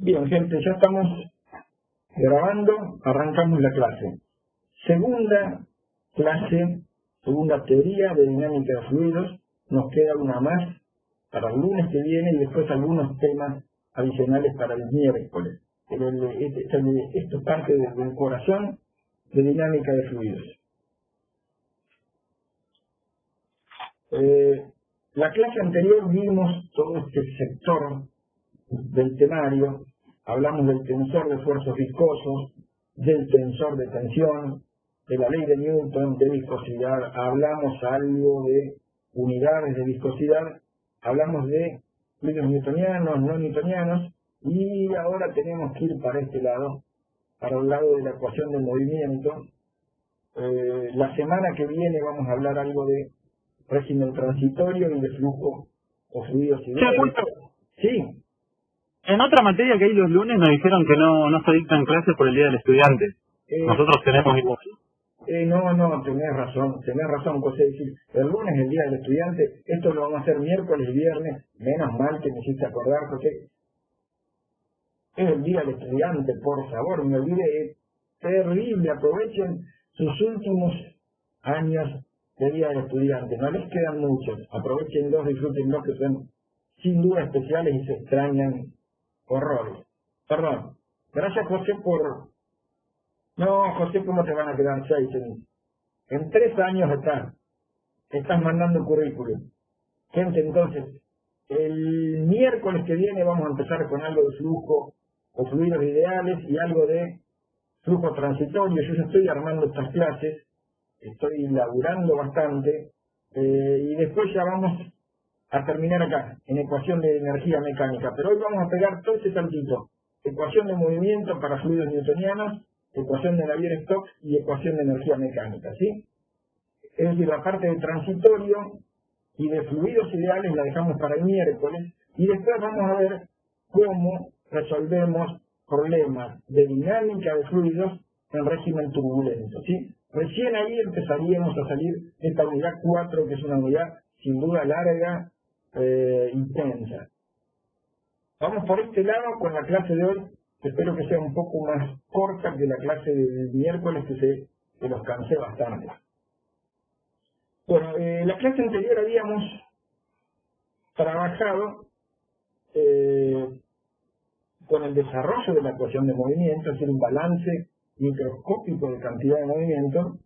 Bien, gente, ya estamos grabando, arrancamos la clase. Segunda clase, segunda teoría de dinámica de fluidos. Nos queda una más para el lunes que viene y después algunos temas adicionales para el miércoles. Pero esto es parte del corazón de dinámica de fluidos. La clase anterior vimos todo este sector del temario. Hablamos del tensor de esfuerzos viscosos, del tensor de tensión, de la ley de Newton, de viscosidad. Hablamos algo de unidades de viscosidad, hablamos de fluidos newtonianos, no newtonianos, y ahora tenemos que ir para este lado, para el lado de la ecuación del movimiento. La semana que viene vamos a hablar algo de régimen transitorio y de flujo o fluidos ideales. Sí. En otra materia que hay los lunes nos dijeron que no se dictan clases por el Día del Estudiante. Nosotros tenemos igual. No, tenés razón, José. Decir, el lunes es el Día del Estudiante, esto lo vamos a hacer miércoles y viernes. Menos mal que me hiciste acordar, José. Es el Día del Estudiante, por favor, me olvide. Es terrible, aprovechen sus últimos años de Día del Estudiante. No les quedan muchos, aprovechenlos, disfrútenlos, que son sin duda especiales y se extrañan horrores. Perdón. Gracias, José, por... No, José, ¿cómo te van a quedar 6? En 3 años estás mandando currículum. Gente, entonces, el miércoles que viene vamos a empezar con algo de flujo o fluidos ideales y algo de flujo transitorio. Yo ya estoy armando estas clases, estoy laburando bastante, y después ya vamos a terminar acá, en ecuación de energía mecánica. Pero hoy vamos a pegar todo ese saltito. Ecuación de movimiento para fluidos newtonianos, ecuación de Navier-Stokes y ecuación de energía mecánica, ¿sí? Es decir, la parte de transitorio y de fluidos ideales la dejamos para el miércoles y después vamos a ver cómo resolvemos problemas de dinámica de fluidos en régimen turbulento, ¿sí? Recién ahí empezaríamos a salir de esta unidad 4, que es una unidad sin duda larga, intensa. Vamos por este lado con la clase de hoy. Espero que sea un poco más corta que la clase del miércoles, que los cansé bastante. Bueno, la clase anterior habíamos trabajado con el desarrollo de la ecuación de movimiento, es decir, un balance microscópico de cantidad de movimiento.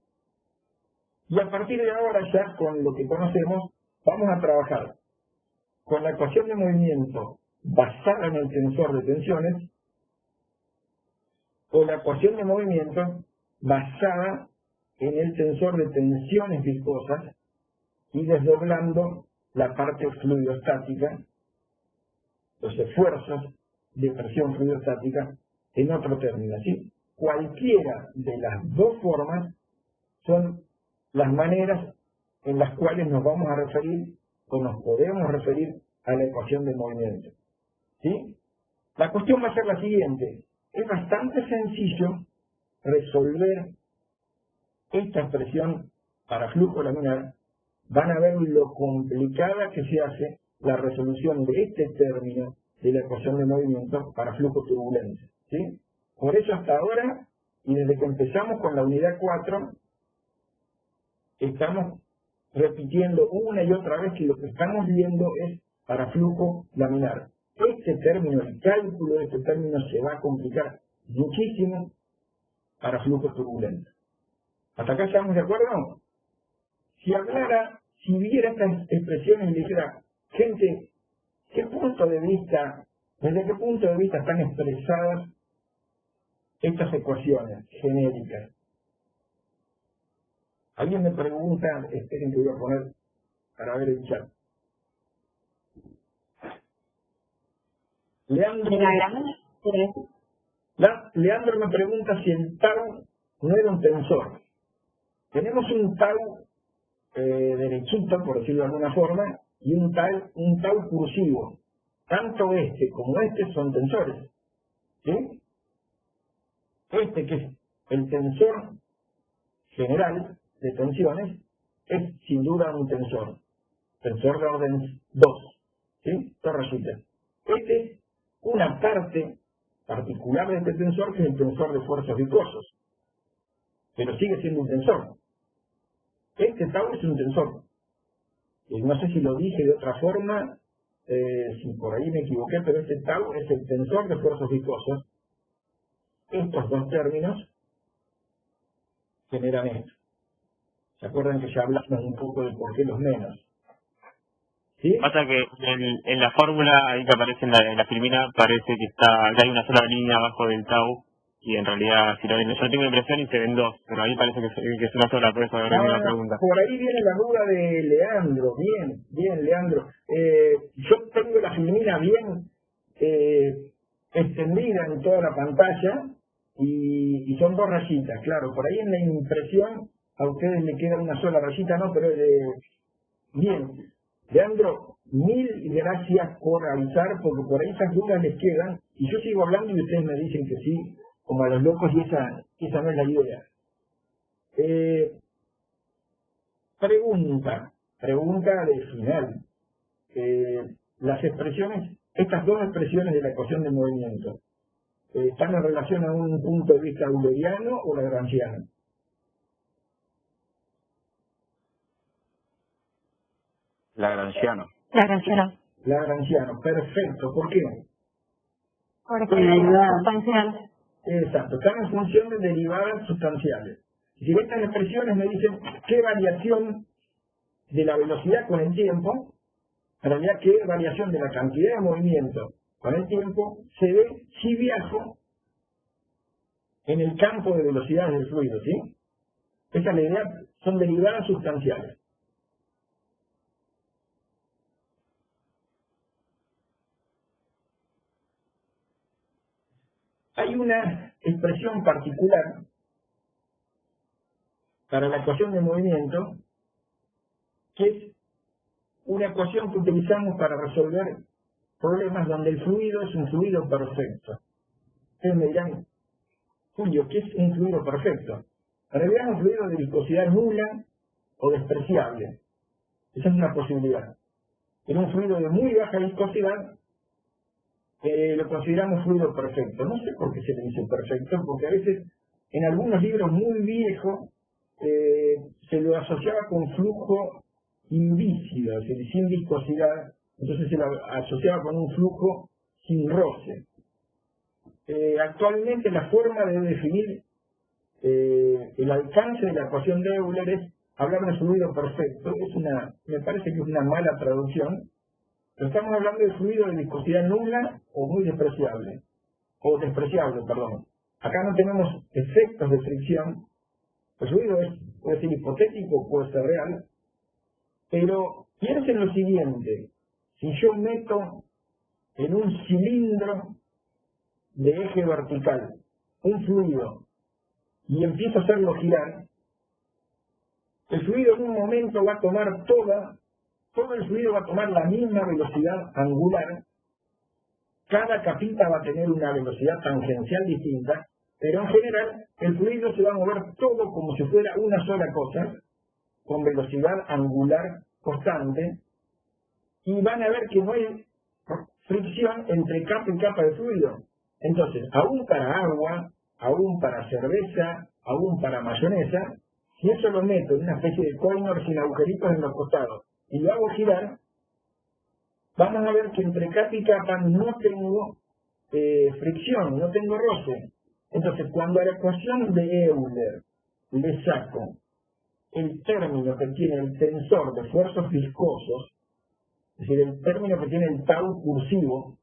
Y a partir de ahora ya, con lo que conocemos, vamos a trabajar con la ecuación de movimiento basada en el tensor de tensiones o la ecuación de movimiento basada en el tensor de tensiones viscosas y desdoblando la parte fluidostática, los esfuerzos de presión fluidostática en otro término. ¿Sí? Cualquiera de las dos formas son las maneras en las cuales nos vamos a referir o nos podemos referir a la ecuación de movimiento. ¿Sí? La cuestión va a ser la siguiente. Es bastante sencillo resolver esta expresión para flujo laminar. Van a ver lo complicada que se hace la resolución de este término de la ecuación de movimiento para flujo turbulento. ¿Sí? Por eso hasta ahora, y desde que empezamos con la unidad 4, estamos repitiendo una y otra vez que lo que estamos viendo es para flujo laminar. Este término, el cálculo de este término se va a complicar muchísimo para flujo turbulento. ¿Hasta acá estamos de acuerdo? Si viera estas expresiones y dijera, gente, ¿desde qué punto de vista están expresadas estas ecuaciones genéricas? Alguien me pregunta, esperen que voy a poner para ver el chat. Leandro me pregunta si el tau no era un tensor. Tenemos un tau derechito, por decirlo de alguna forma, y un tau cursivo. Tanto este como este son tensores. ¿Sí? Este, que es el tensor general de tensiones, es sin duda un tensor de orden 2. ¿Sí? Esto resulta. Este es una parte particular de este tensor, que es el tensor de fuerzas viscosas. Pero sigue siendo un tensor. Este tau es un tensor. No sé si lo dije de otra forma, si por ahí me equivoqué, pero este tau es el tensor de fuerzas viscosas. Estos dos términos generan esto. ¿Se acuerdan que ya hablamos un poco de por qué los menos? ¿Sí? Pasa que en la fórmula, ahí que aparece en la filmina, parece que hay una sola línea abajo del tau, y en realidad, si lo ven, yo tengo impresión y se ven dos, pero ahí parece que es una sola, por eso ahora me la pregunta. Por ahí viene la duda de Leandro, bien, Leandro. Yo tengo la filmina bien extendida en toda la pantalla, y son dos rayitas, claro. Por ahí en la impresión a ustedes le queda una sola rayita, ¿no? Pero bien. Leandro, mil gracias por avisar, porque por ahí esas dudas les quedan, y yo sigo hablando y ustedes me dicen que sí, como a los locos, y esa no es la idea. Pregunta de final. Las expresiones, estas dos expresiones de la ecuación de movimiento, ¿están en relación a un punto de vista euleriano o lagrangiano? Lagrangiano. Lagrangiano, perfecto. ¿Por qué? Porque la derivada sustancial. Exacto, están en función de derivadas sustanciales. Si estas expresiones me dicen qué variación de la velocidad con el tiempo, en realidad qué variación de la cantidad de movimiento con el tiempo se ve si viajo en el campo de velocidad del fluido, ¿sí? Esa es la idea, son derivadas sustanciales. Hay una expresión particular para la ecuación de movimiento, que es una ecuación que utilizamos para resolver problemas donde el fluido es un fluido perfecto. Ustedes me dirán, Julio, ¿qué es un fluido perfecto? En realidad es un fluido de viscosidad nula o despreciable. Esa es una posibilidad. En un fluido de muy baja viscosidad, lo consideramos fluido perfecto. No sé por qué se le dice perfecto, porque a veces en algunos libros muy viejos se lo asociaba con flujo invícido, es decir, sin viscosidad, entonces se lo asociaba con un flujo sin roce. Actualmente la forma de definir el alcance de la ecuación de Euler es hablar de fluido perfecto. Me parece que es una mala traducción, pero estamos hablando de fluido de viscosidad nula o muy despreciable, perdón. Acá no tenemos efectos de fricción. El fluido puede ser hipotético, puede ser real, pero piensen lo siguiente: si yo meto en un cilindro de eje vertical un fluido y empiezo a hacerlo girar, el fluido en un momento va a tomar todo el fluido va a tomar la misma velocidad angular, cada capita va a tener una velocidad tangencial distinta, pero en general el fluido se va a mover todo como si fuera una sola cosa, con velocidad angular constante, y van a ver que no hay fricción entre capa y capa de fluido. Entonces, aún para agua, aún para cerveza, aún para mayonesa, si eso lo meto en una especie de coinor sin agujeritos en los costados y lo hago girar, vamos a ver que entre capa y capa no tengo fricción, no tengo roce. Entonces, cuando a la ecuación de Euler le saco el término que tiene el tensor de fuerzas viscosos, es decir, el término que tiene el tau cursivo,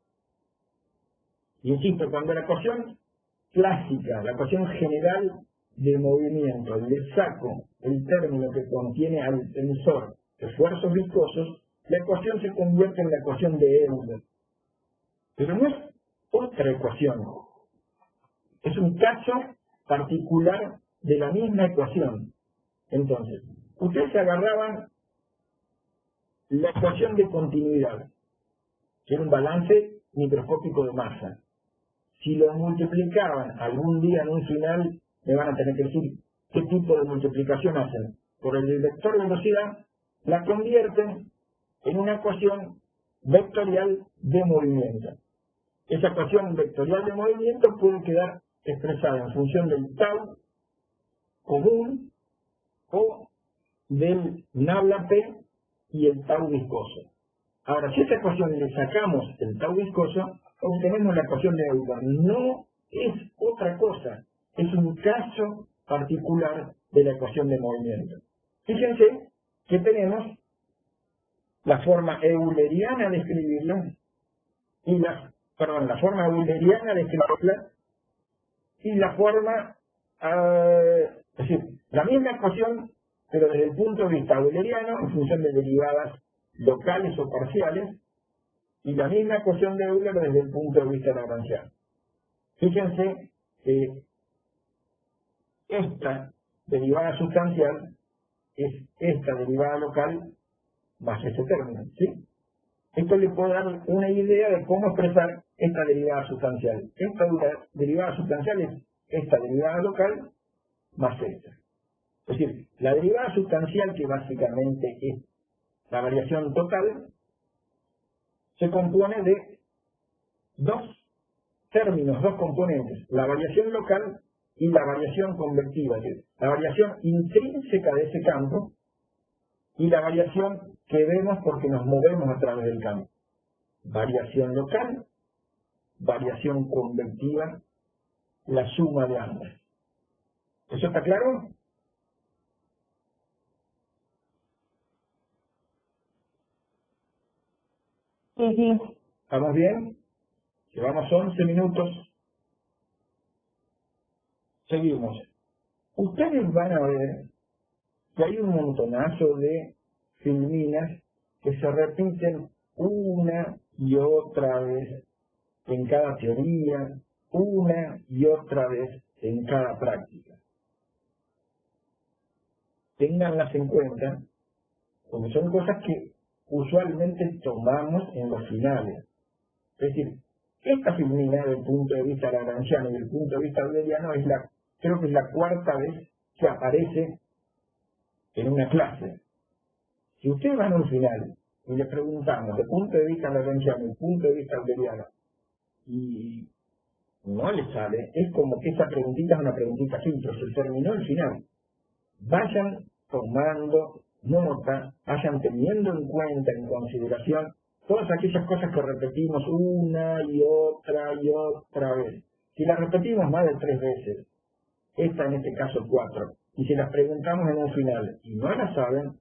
y insisto, cuando la ecuación clásica, la ecuación general de movimiento, le saco el término que contiene al tensor de fuerzas viscosos, la ecuación se convierte en la ecuación de Euler. Pero no es otra ecuación, es un caso particular de la misma ecuación. Entonces, ustedes agarraban la ecuación de continuidad, que era un balance microscópico de masa. Si lo multiplicaban algún día en un final, me van a tener que decir qué tipo de multiplicación hacen. Por el vector de velocidad, la convierten en una ecuación vectorial de movimiento. esa ecuación vectorial de movimiento puede quedar expresada en función del tau común o del nabla P y el tau viscoso. Ahora, si a esta ecuación le sacamos el tau viscoso, obtenemos la ecuación de Euler. No es otra cosa, es un caso particular de la ecuación de movimiento. Fíjense que tenemos la forma euleriana de escribirlo y la forma euleriana de escribirla y la forma, es decir, la misma ecuación, pero desde el punto de vista euleriano, en función de derivadas locales o parciales, y la misma ecuación de Euler desde el punto de vista lagrangiano. Fíjense que esta derivada sustancial es esta derivada local más este término, ¿sí? Esto le puede dar una idea de cómo expresar esta derivada sustancial. Esta derivada sustancial es esta derivada local más esta. Es decir, la derivada sustancial, que básicamente es la variación total, se compone de dos términos, dos componentes, la variación local y la variación convectiva, es decir, la variación intrínseca de ese campo y la variación que vemos porque nos movemos a través del campo. Variación local, variación convectiva, la suma de ambas. ¿Eso está claro? Sí. ¿Estamos bien? Llevamos 11 minutos. Seguimos. Ustedes van a ver que hay un montonazo de filminas que se repiten una y otra vez en cada teoría, una y otra vez en cada práctica. Ténganlas en cuenta, porque son cosas que usualmente tomamos en los finales. Es decir, esta filmina, desde el punto de vista lagrangiano y desde el punto de vista euleriano, creo que es la cuarta vez que aparece en una clase. Si ustedes van a un final y le preguntamos desde el punto de vista lagrangiano y desde el punto de vista euleriano y no le sale, es como que esa preguntita es una preguntita filtro, se terminó el final. Vayan tomando nota, vayan teniendo en cuenta, en consideración, todas aquellas cosas que repetimos una y otra vez. Si las repetimos más de 3 veces, esta en este caso 4, y si las preguntamos en un final y no las saben,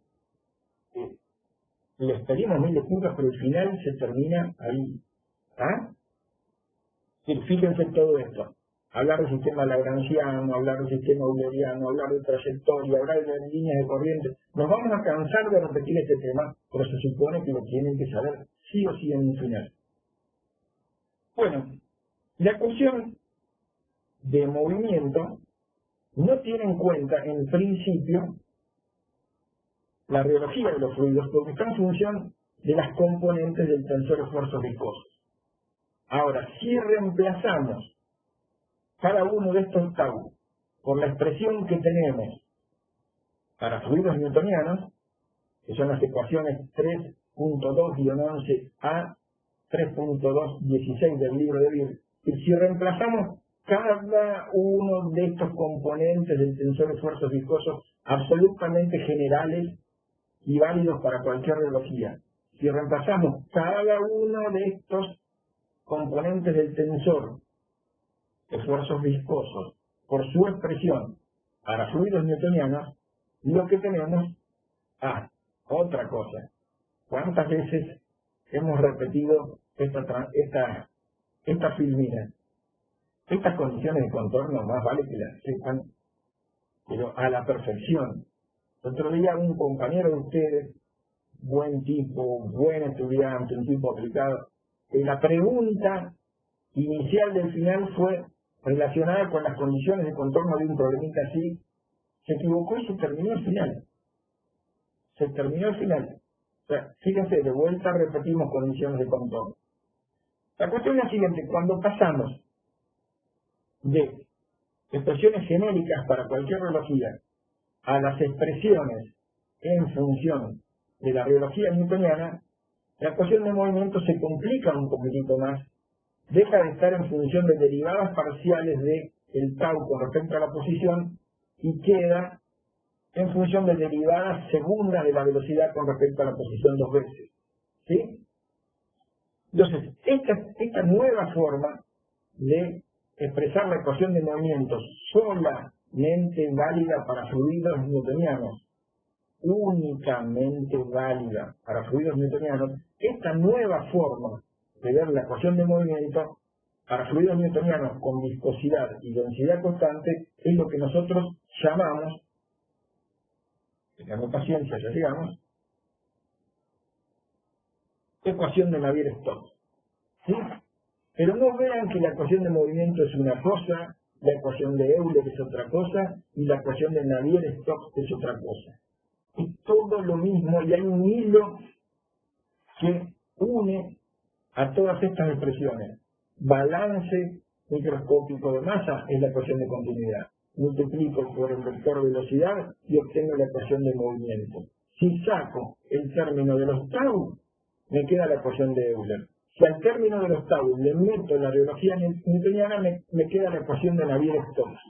les pedimos 1000 disculpas, pero el final se termina ahí. ¿Ah? Fíjense en todo esto. Hablar del sistema lagrangiano, hablar del sistema euleriano, hablar de trayectoria, hablar de líneas de corriente. Nos vamos a cansar de repetir este tema, pero se supone que lo tienen que saber sí o sí en un final. Bueno, la ecuación de movimiento no tiene en cuenta, en principio, la rheología de los fluidos, porque está en función de las componentes del tensor esfuerzos viscosos. Ahora, si reemplazamos cada uno de estos tau por la expresión que tenemos para fluidos newtonianos, que son las ecuaciones 3.2-11a, 3.2-16 del libro de Beer, y si reemplazamos cada uno de estos componentes del tensor esfuerzos viscosos absolutamente generales y válidos para cualquier rheología, si reemplazamos cada uno de estos componentes del tensor esfuerzos viscosos por su expresión para fluidos newtonianos, lo que tenemos otra cosa. ¿Cuántas veces hemos repetido esta filmina? Estas condiciones de contorno más vale que las sepan, pero a la perfección. El otro día un compañero de ustedes, buen tipo, buen estudiante, un tipo aplicado, la pregunta inicial del final fue relacionada con las condiciones de contorno de un problemita así, se equivocó y se terminó el final. Se terminó el final. O sea, fíjense, de vuelta repetimos condiciones de contorno. La cuestión es la siguiente: cuando pasamos de expresiones genéricas para cualquier rheología a las expresiones en función de la rheología newtoniana, la ecuación de movimiento se complica un poquitito más deja de estar en función de derivadas parciales de el tau con respecto a la posición y queda en función de derivadas segundas de la velocidad con respecto a la posición dos veces. ¿Sí? Entonces, esta nueva forma de expresar la ecuación de movimiento solamente válida para fluidos newtonianos, únicamente válida para fluidos newtonianos, esta nueva forma de ver la ecuación de movimiento para fluidos newtonianos con viscosidad y densidad constante es lo que nosotros llamamos, tengamos paciencia, ya llegamos, ecuación de Navier-Stokes. ¿Sí? Pero no vean que la ecuación de movimiento es una cosa, la ecuación de Euler es otra cosa y la ecuación de Navier-Stokes es otra cosa. Es todo lo mismo y hay un hilo que une a todas estas expresiones. Balance microscópico de masa es la ecuación de continuidad. Multiplico por el vector velocidad y obtengo la ecuación de movimiento. Si saco el término de los tau, me queda la ecuación de Euler. Si al término de los tau le meto la radiología newtoniana, me queda la ecuación de Navier-Stokes.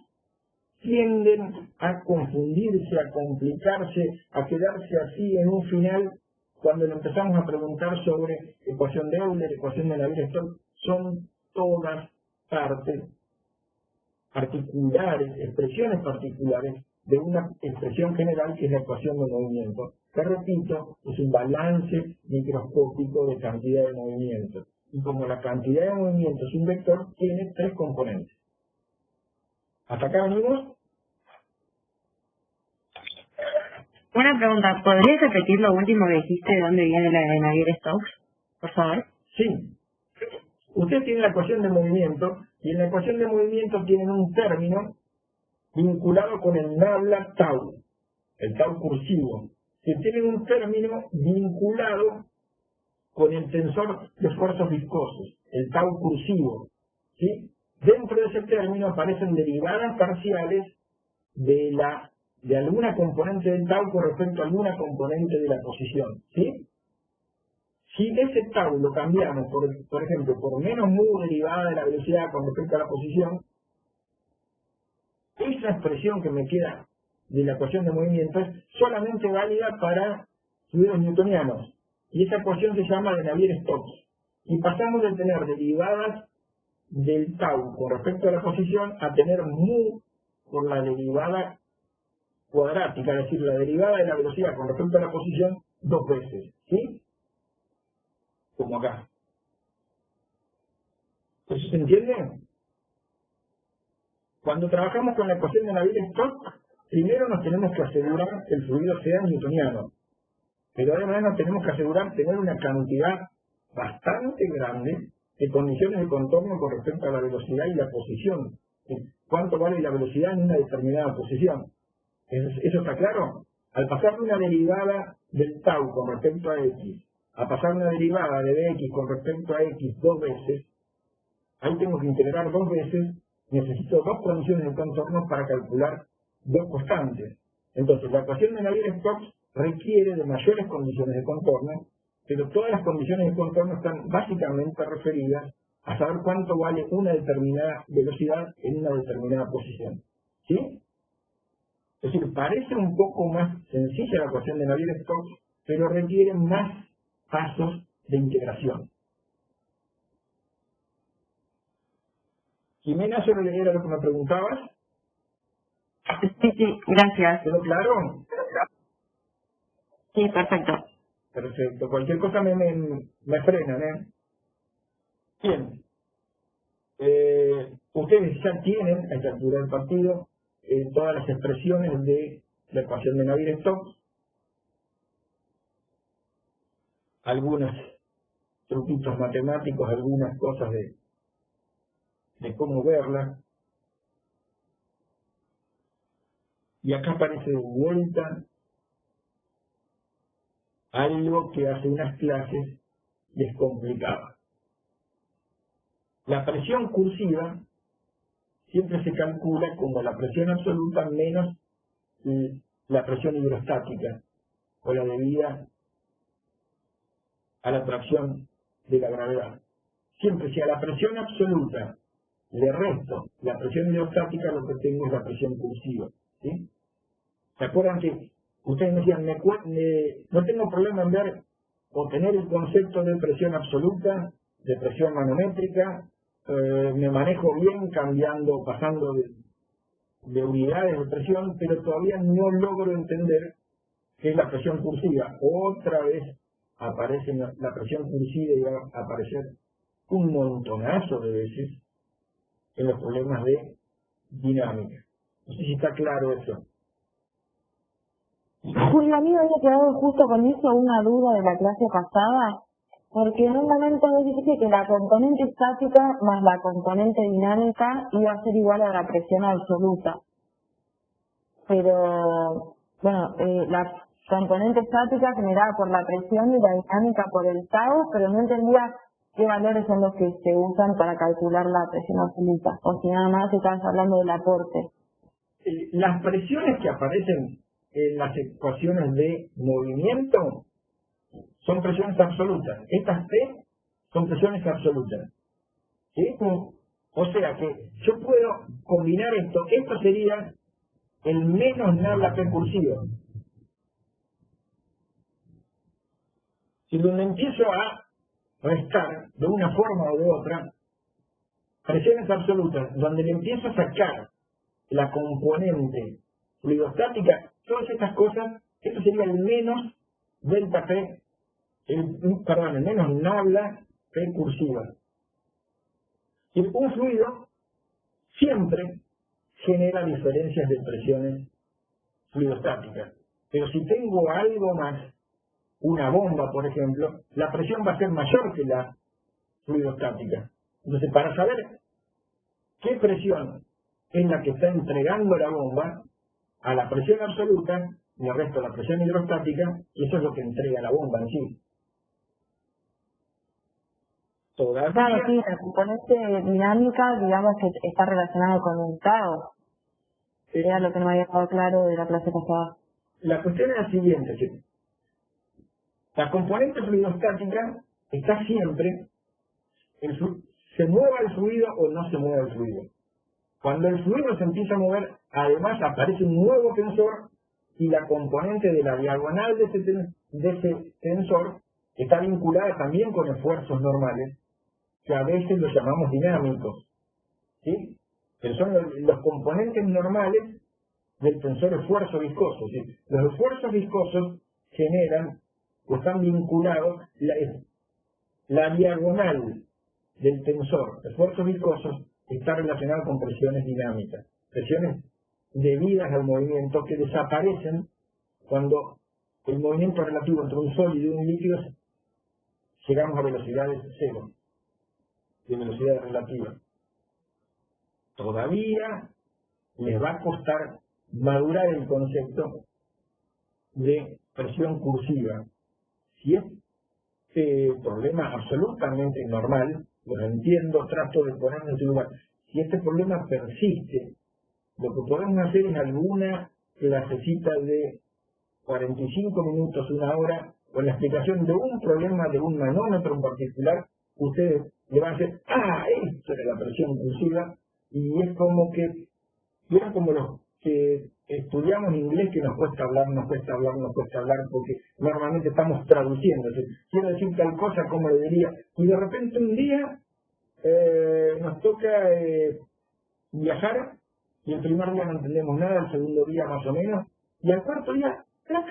Tienden a confundirse, a complicarse, a quedarse así en un final cuando le empezamos a preguntar sobre ecuación de Euler, ecuación de Navier-Stokes. Son todas partes particulares, expresiones particulares de una expresión general que es la ecuación de movimiento, que repito, es un balance microscópico de cantidad de movimiento. Y como la cantidad de movimiento es un vector, tiene tres componentes. ¿Hasta acá venimos? Una pregunta, ¿podrías repetir lo último que dijiste de dónde viene la de Navier-Stokes, por favor? Sí. Usted tiene la ecuación de movimiento, y en la ecuación de movimiento tienen un término vinculado con el nabla tau, el tau cursivo, que tienen un término vinculado con el tensor de esfuerzos viscosos, el tau cursivo. ¿Sí? Dentro de ese término aparecen derivadas parciales de alguna componente del tau con respecto a alguna componente de la posición. ¿Sí? Si ese tau lo cambiamos, por ejemplo, por menos mu derivada de la velocidad con respecto a la posición, esa expresión que me queda de la ecuación de movimiento es solamente válida para fluidos newtonianos. Y esa ecuación se llama de Navier-Stokes. Y pasamos de tener derivadas del tau con respecto a la posición a tener mu por la derivada cuadrática, es decir, la derivada de la velocidad con respecto a la posición dos veces. ¿Sí? Como acá. ¿Eso se entiende? Cuando trabajamos con la ecuación de Navier-Stokes, primero nos tenemos que asegurar que el fluido sea newtoniano, pero además nos tenemos que asegurar tener una cantidad bastante grande de condiciones de contorno con respecto a la velocidad y la posición. ¿Cuánto vale la velocidad en una determinada posición? ¿Eso está claro? Al pasar de una derivada del tau con respecto a x, a pasar una derivada de dx con respecto a x dos veces, ahí tengo que integrar dos veces, necesito dos condiciones de contorno para calcular dos constantes. Entonces, la ecuación de Navier-Stokes requiere de mayores condiciones de contorno, pero todas las condiciones de contorno están básicamente referidas a saber cuánto vale una determinada velocidad en una determinada posición. ¿Sí? Es decir, parece un poco más sencilla la ecuación de Navier-Stokes, pero requiere más pasos de integración. Jimena, ¿eso era lo que me preguntabas? Sí, gracias. ¿Quedó claro? Sí, perfecto. Perfecto. Cualquier cosa me frenan, ¿eh? Bien. Ustedes ya tienen, a esta altura del partido, todas las expresiones de la ecuación de Navier-Stokes. Algunos truquitos matemáticos, algunas cosas de cómo verla. Y acá aparece de vuelta algo que hace unas clases y es complicado. La presión cursiva siempre se calcula como la presión absoluta menos la presión hidrostática o la debida a la atracción de la gravedad. Siempre si a la presión absoluta le resto la presión hidrostática, lo que tengo es la presión cursiva. ¿Sí? ¿Se acuerdan que ustedes me decían, no tengo problema en ver o tener el concepto de presión absoluta, de presión manométrica, me manejo bien cambiando, pasando de unidades de presión, pero todavía no logro entender qué es la presión cursiva? Otra vez aparece la presión cursiva y va a aparecer un montonazo de veces en los problemas de dinámica. No sé si está claro eso. Julio, a mí me había quedado justo con eso una duda de la clase pasada, porque en un momento me dijiste que la componente estática más la componente dinámica iba a ser igual a la presión absoluta. Pero, bueno, la componente estática generada por la presión y la dinámica por el tau, pero no entendía qué valores son los que se usan para calcular la presión absoluta, o si nada más estabas hablando del aporte. Las presiones que aparecen en las ecuaciones de movimiento son presiones absolutas. Estas P son presiones absolutas. ¿Sí? O sea que yo puedo combinar esto. Esto sería el menos nabla P cursiva. Si donde empiezo a restar de una forma o de otra presiones absolutas, donde le empiezo a sacar la componente fluidostática, todas estas cosas, esto sería el menos delta P, el menos nabla P cursiva. Y un fluido siempre genera diferencias de presiones fluidostáticas. Pero si tengo algo más, una bomba, por ejemplo, la presión va a ser mayor que la fluidostática. Entonces, para saber qué presión es la que está entregando la bomba, a la presión absoluta le resto la presión hidrostática, y eso es lo que entrega la bomba en sí. Todavía, claro, sí, la componente dinámica, digamos que está relacionada con un tau. Era lo que no me había quedado claro de la clase pasada. La cuestión es la siguiente, ¿sí? La componente fluidostática está siempre, se mueva el fluido o no se mueva el fluido. Cuando el fluido se empieza a mover, además aparece un nuevo tensor y la componente de la diagonal de ese tensor está vinculada también con esfuerzos normales, que a veces los llamamos dinámicos, ¿sí? Que son los componentes normales del tensor esfuerzo viscoso, ¿sí? Los esfuerzos viscosos generan o están vinculados, la diagonal del tensor, esfuerzos viscosos, está relacionado con presiones dinámicas, presiones debidas al movimiento que desaparecen cuando el movimiento relativo entre un sólido y un líquido llegamos a velocidades cero, de velocidad relativa. Todavía les va a costar madurar el concepto de presión cursiva. Si este problema absolutamente normal, lo entiendo, trato de ponerme en su lugar, si este problema persiste, lo que podemos hacer es alguna clasecita de 45 minutos, una hora, con la explicación de un problema de un manómetro en particular, ustedes le van a decir, esto era la presión cursiva, y es como que, vieron como los que estudiamos inglés que nos cuesta hablar, porque normalmente estamos traduciendo. Quiero decir tal cosa como le diría, y de repente un día nos toca viajar, y el primer día no entendemos nada, el segundo día más o menos, y al cuarto día, ¡crac!,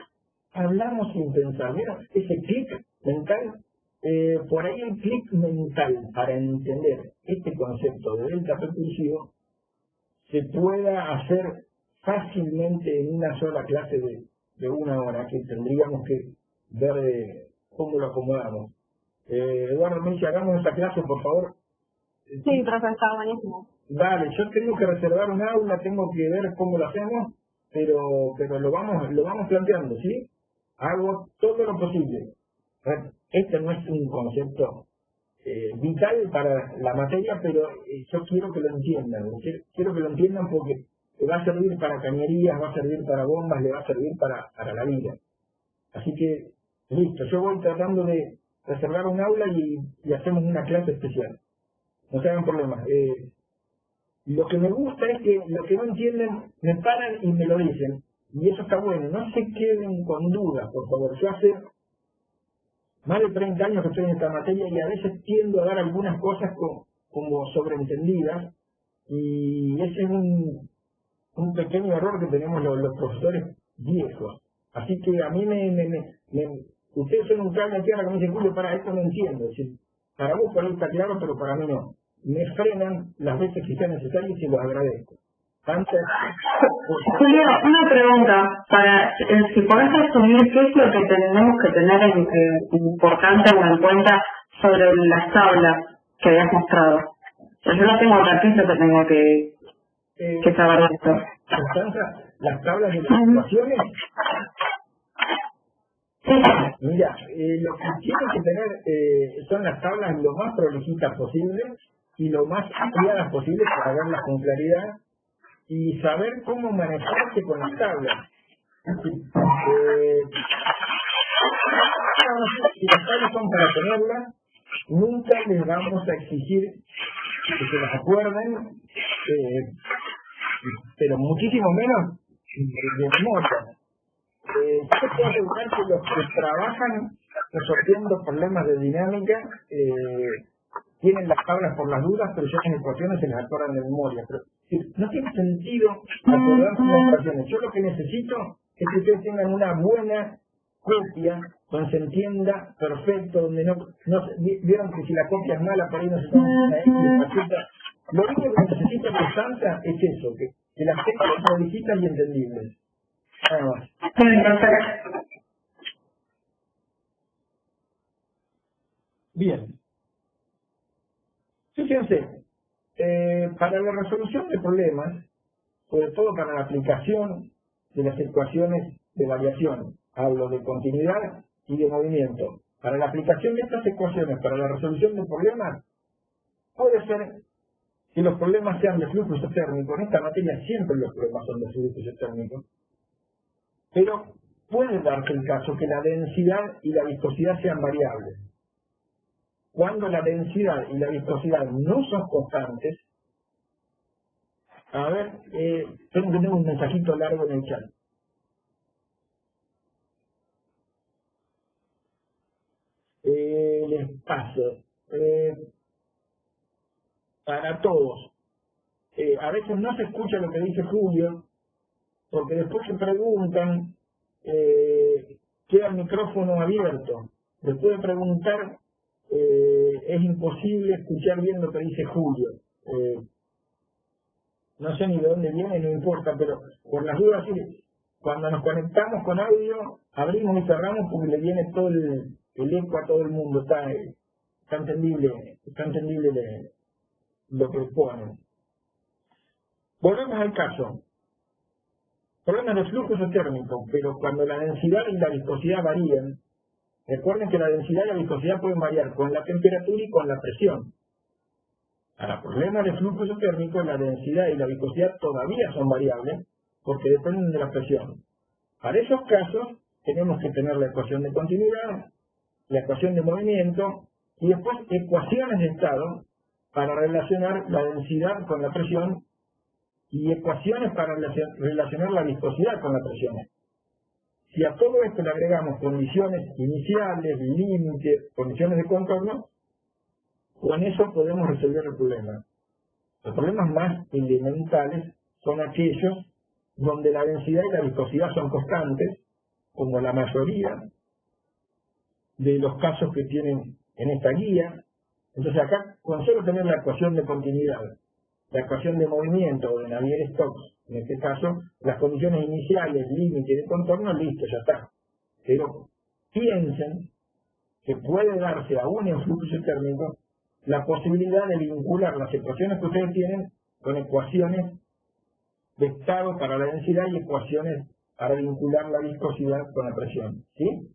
hablamos sin pensar. ¿Vieron? Ese clic mental, por ahí el clic mental para entender este concepto de delta recursivo se pueda hacer fácilmente en una sola clase de una hora, que tendríamos que ver cómo lo acomodamos. Eduardo me dice, hagamos esa clase, por favor. Sí, profesor, está buenísimo. Vale, yo tengo que reservar un aula, tengo que ver cómo lo hacemos, pero lo vamos planteando, ¿sí? Hago todo lo posible. Este no es un concepto vital para la materia, pero yo quiero que lo entiendan. Quiero que lo entiendan porque va a servir para cañerías, va a servir para bombas, le va a servir para la vida. Así que, listo, yo voy tratando de reservar un aula y hacemos una clase especial. No se hagan problemas. Lo que me gusta es que lo que no entienden me paran y me lo dicen. Y eso está bueno. No se queden con dudas, por favor. Yo hace más de 30 años que estoy en esta materia y a veces tiendo a dar algunas cosas como sobreentendidas. Y ese es un pequeño error que tenemos los profesores viejos. Así que a mí ustedes son un cable a tierra que me dicen, Julio, para esto no entiendo. Es decir, para vos por ahí está claro, pero para mí no. Me frenan las veces que sea necesario y se los agradezco. Antes, Julio, una pregunta. Si podés resumir qué es lo que tenemos que tener importante en cuenta sobre las tablas que habías mostrado. Yo no tengo acá, ¿qué es lo que tengo que saber de esto? Las tablas de las ecuaciones. Mira, lo que tienen que tener son las tablas lo más prolijitas posible y lo más ampliadas posible para verlas con claridad y saber cómo manejarse con las tablas. Si las tablas son para tenerlas, nunca les vamos a exigir que se las acuerden, pero muchísimo menos de memoria. Yo puedo asegurar que los que trabajan resolviendo problemas de dinámica tienen las tablas por las dudas, pero ya en ecuaciones se las acuerdan de memoria. Pero no tiene sentido acordarse las ecuaciones. Yo lo que necesito es que ustedes tengan una buena copia donde se entienda perfecto, donde no vieron que si la copia es mala, por ahí no se toma una X de faceta. Lo único que necesita Constanza es eso, que las tengan prolijitas y entendibles. Nada más. Bien. Fíjense, para la resolución de problemas, sobre todo para la aplicación de las ecuaciones de variación, hablo de continuidad y de movimiento. Para la aplicación de estas ecuaciones, para la resolución de problemas, puede ser que los problemas sean de flujo isotérmico. En esta materia siempre los problemas son de flujo isotérmico. Pero puede darse el caso que la densidad y la viscosidad sean variables. Cuando la densidad y la viscosidad no son constantes, a ver, tengo que tener un mensajito largo en el chat. Les paso. Para todos. A veces no se escucha lo que dice Julio, porque después que preguntan, queda el micrófono abierto. Después de preguntar, es imposible escuchar bien lo que dice Julio. No sé ni de dónde viene, no importa, pero por las dudas, sí, cuando nos conectamos con audio, abrimos y cerramos porque le viene todo el eco a todo el mundo. Está entendible lo que ponen. Volvemos al caso. Problemas de flujo isotérmico, pero cuando la densidad y la viscosidad varían, recuerden que la densidad y la viscosidad pueden variar con la temperatura y con la presión. Para problemas de flujo isotérmico, la densidad y la viscosidad todavía son variables porque dependen de la presión. Para esos casos, tenemos que tener la ecuación de continuidad, la ecuación de movimiento y después ecuaciones de estado para relacionar la densidad con la presión y ecuaciones para relacionar la viscosidad con la presión. Si a todo esto le agregamos condiciones iniciales, límites, condiciones de contorno, con eso podemos resolver el problema. Los problemas más elementales son aquellos donde la densidad y la viscosidad son constantes, como la mayoría de los casos que tienen en esta guía. Entonces acá, con solo tener la ecuación de continuidad, la ecuación de movimiento o de Navier-Stokes, en este caso, las condiciones iniciales, límite de contorno, listo, ya está. Pero piensen que puede darse aún en flujo isotérmico la posibilidad de vincular las ecuaciones que ustedes tienen con ecuaciones de estado para la densidad y ecuaciones para vincular la viscosidad con la presión. ¿Sí?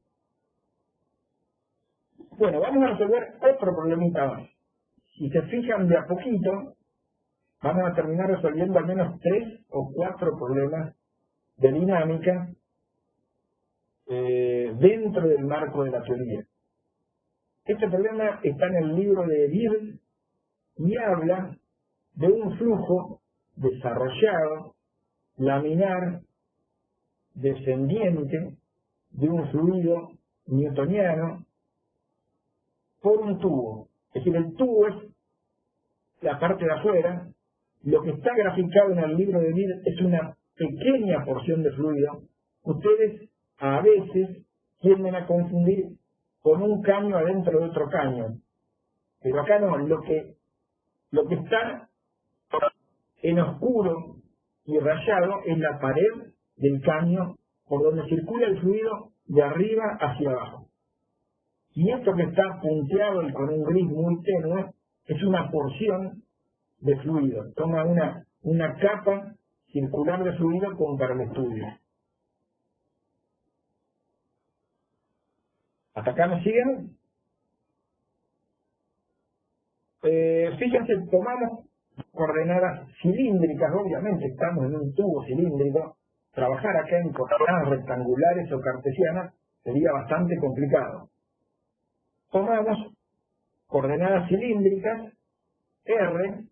Bueno, vamos a resolver otro problemita más. Si se fijan de a poquito, vamos a terminar resolviendo al menos 3 o 4 problemas de dinámica dentro del marco de la teoría. Este problema está en el libro de Bird y habla de un flujo desarrollado, laminar, descendiente, de un fluido newtoniano por un tubo. Es decir, el tubo es la parte de afuera. Lo que está graficado en el libro de Bird es una pequeña porción de fluido. Ustedes a veces tienden a confundir con un caño adentro de otro caño. Pero acá no, lo que está en oscuro y rayado es la pared del caño por donde circula el fluido de arriba hacia abajo. Y esto que está punteado y con un gris muy tenue es una porción de fluido. Toma una capa circular de fluido como para el estudio. ¿Hasta acá me siguen? Fíjense, tomamos coordenadas cilíndricas, obviamente estamos en un tubo cilíndrico. Trabajar acá en coordenadas rectangulares o cartesianas sería bastante complicado. Tomamos coordenadas cilíndricas, R,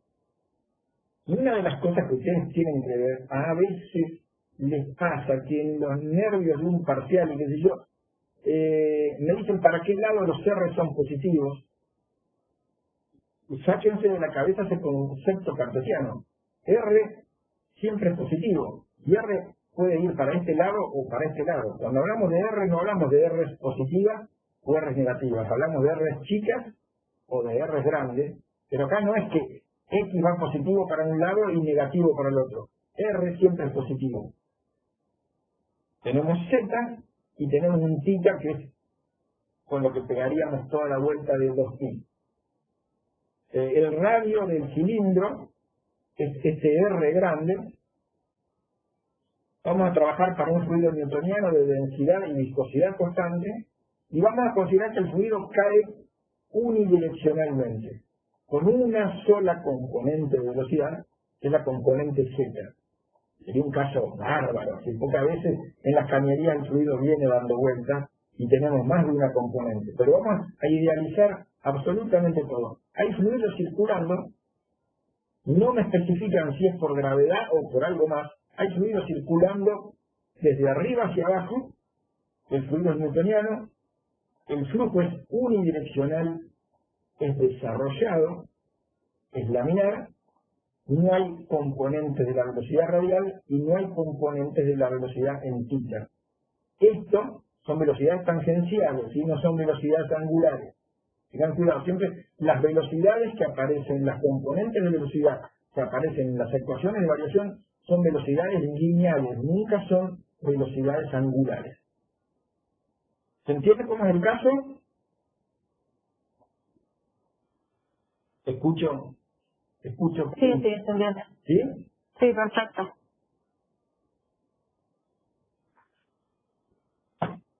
y una de las cosas que ustedes tienen que ver, a veces les pasa que en los nervios de un parcial, y qué sé yo, me dicen para qué lado los R son positivos. Sáquense de la cabeza ese concepto cartesiano. R siempre es positivo, y R puede ir para este lado o para este lado. Cuando hablamos de R, no hablamos de R positivas o R negativas, hablamos de R chicas o de R grandes, pero acá no es que X va positivo para un lado y negativo para el otro. R siempre es positivo. Tenemos Z y tenemos un θ que es con lo que pegaríamos toda la vuelta de 2π. El radio del cilindro es este R grande. Vamos a trabajar para un fluido newtoniano de densidad y viscosidad constante y vamos a considerar que el fluido cae unidireccionalmente, con una sola componente de velocidad, que es la componente Z. Sería un caso bárbaro, que pocas veces en las cañerías el fluido viene dando vueltas y tenemos más de una componente. Pero vamos a idealizar absolutamente todo. Hay fluidos circulando, no me especifican si es por gravedad o por algo más. Hay fluidos circulando desde arriba hacia abajo, el fluido es newtoniano, el flujo es unidireccional, es desarrollado, es laminar, no hay componentes de la velocidad radial y no hay componentes de la velocidad en θ. Esto son velocidades tangenciales y no son velocidades angulares. Tengan cuidado, siempre las velocidades que aparecen, las componentes de velocidad que aparecen en las ecuaciones de variación son velocidades lineales, nunca son velocidades angulares. ¿Se entiende cómo es el caso? Escucho. Sí, se entiende. ¿Sí? Sí, perfecto.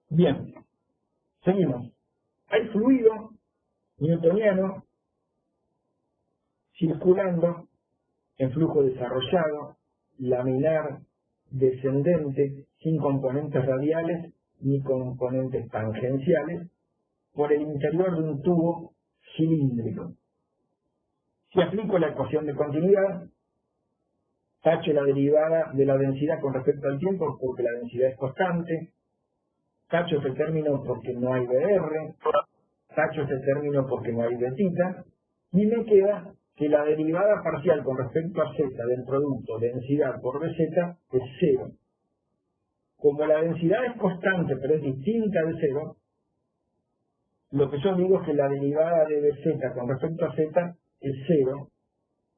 Bien, seguimos. Hay fluido newtoniano circulando en flujo desarrollado, laminar, descendente, sin componentes radiales ni componentes tangenciales, por el interior de un tubo cilíndrico. Si aplico la ecuación de continuidad, tacho la derivada de la densidad con respecto al tiempo porque la densidad es constante, tacho este término porque no hay dr, tacho este término porque no hay dθ, y me queda que la derivada parcial con respecto a z del producto densidad por dz es 0. Como la densidad es constante pero es distinta de 0, lo que yo digo es que la derivada de dz con respecto a z es 0,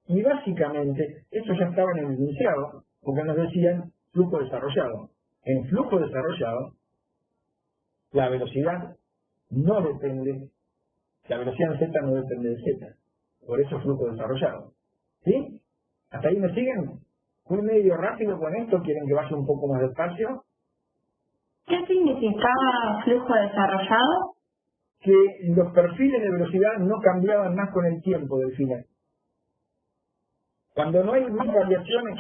y básicamente esto ya estaba en el enunciado, porque nos decían flujo desarrollado. En flujo desarrollado, la velocidad no depende, la velocidad en z no depende de z, por eso flujo desarrollado. ¿Sí? ¿Hasta ahí me siguen? ¿Fui medio rápido con esto? ¿Quieren que vaya un poco más despacio? ¿Qué significaba flujo desarrollado? Que los perfiles de velocidad no cambiaban más con el tiempo del final. Cuando no hay más variaciones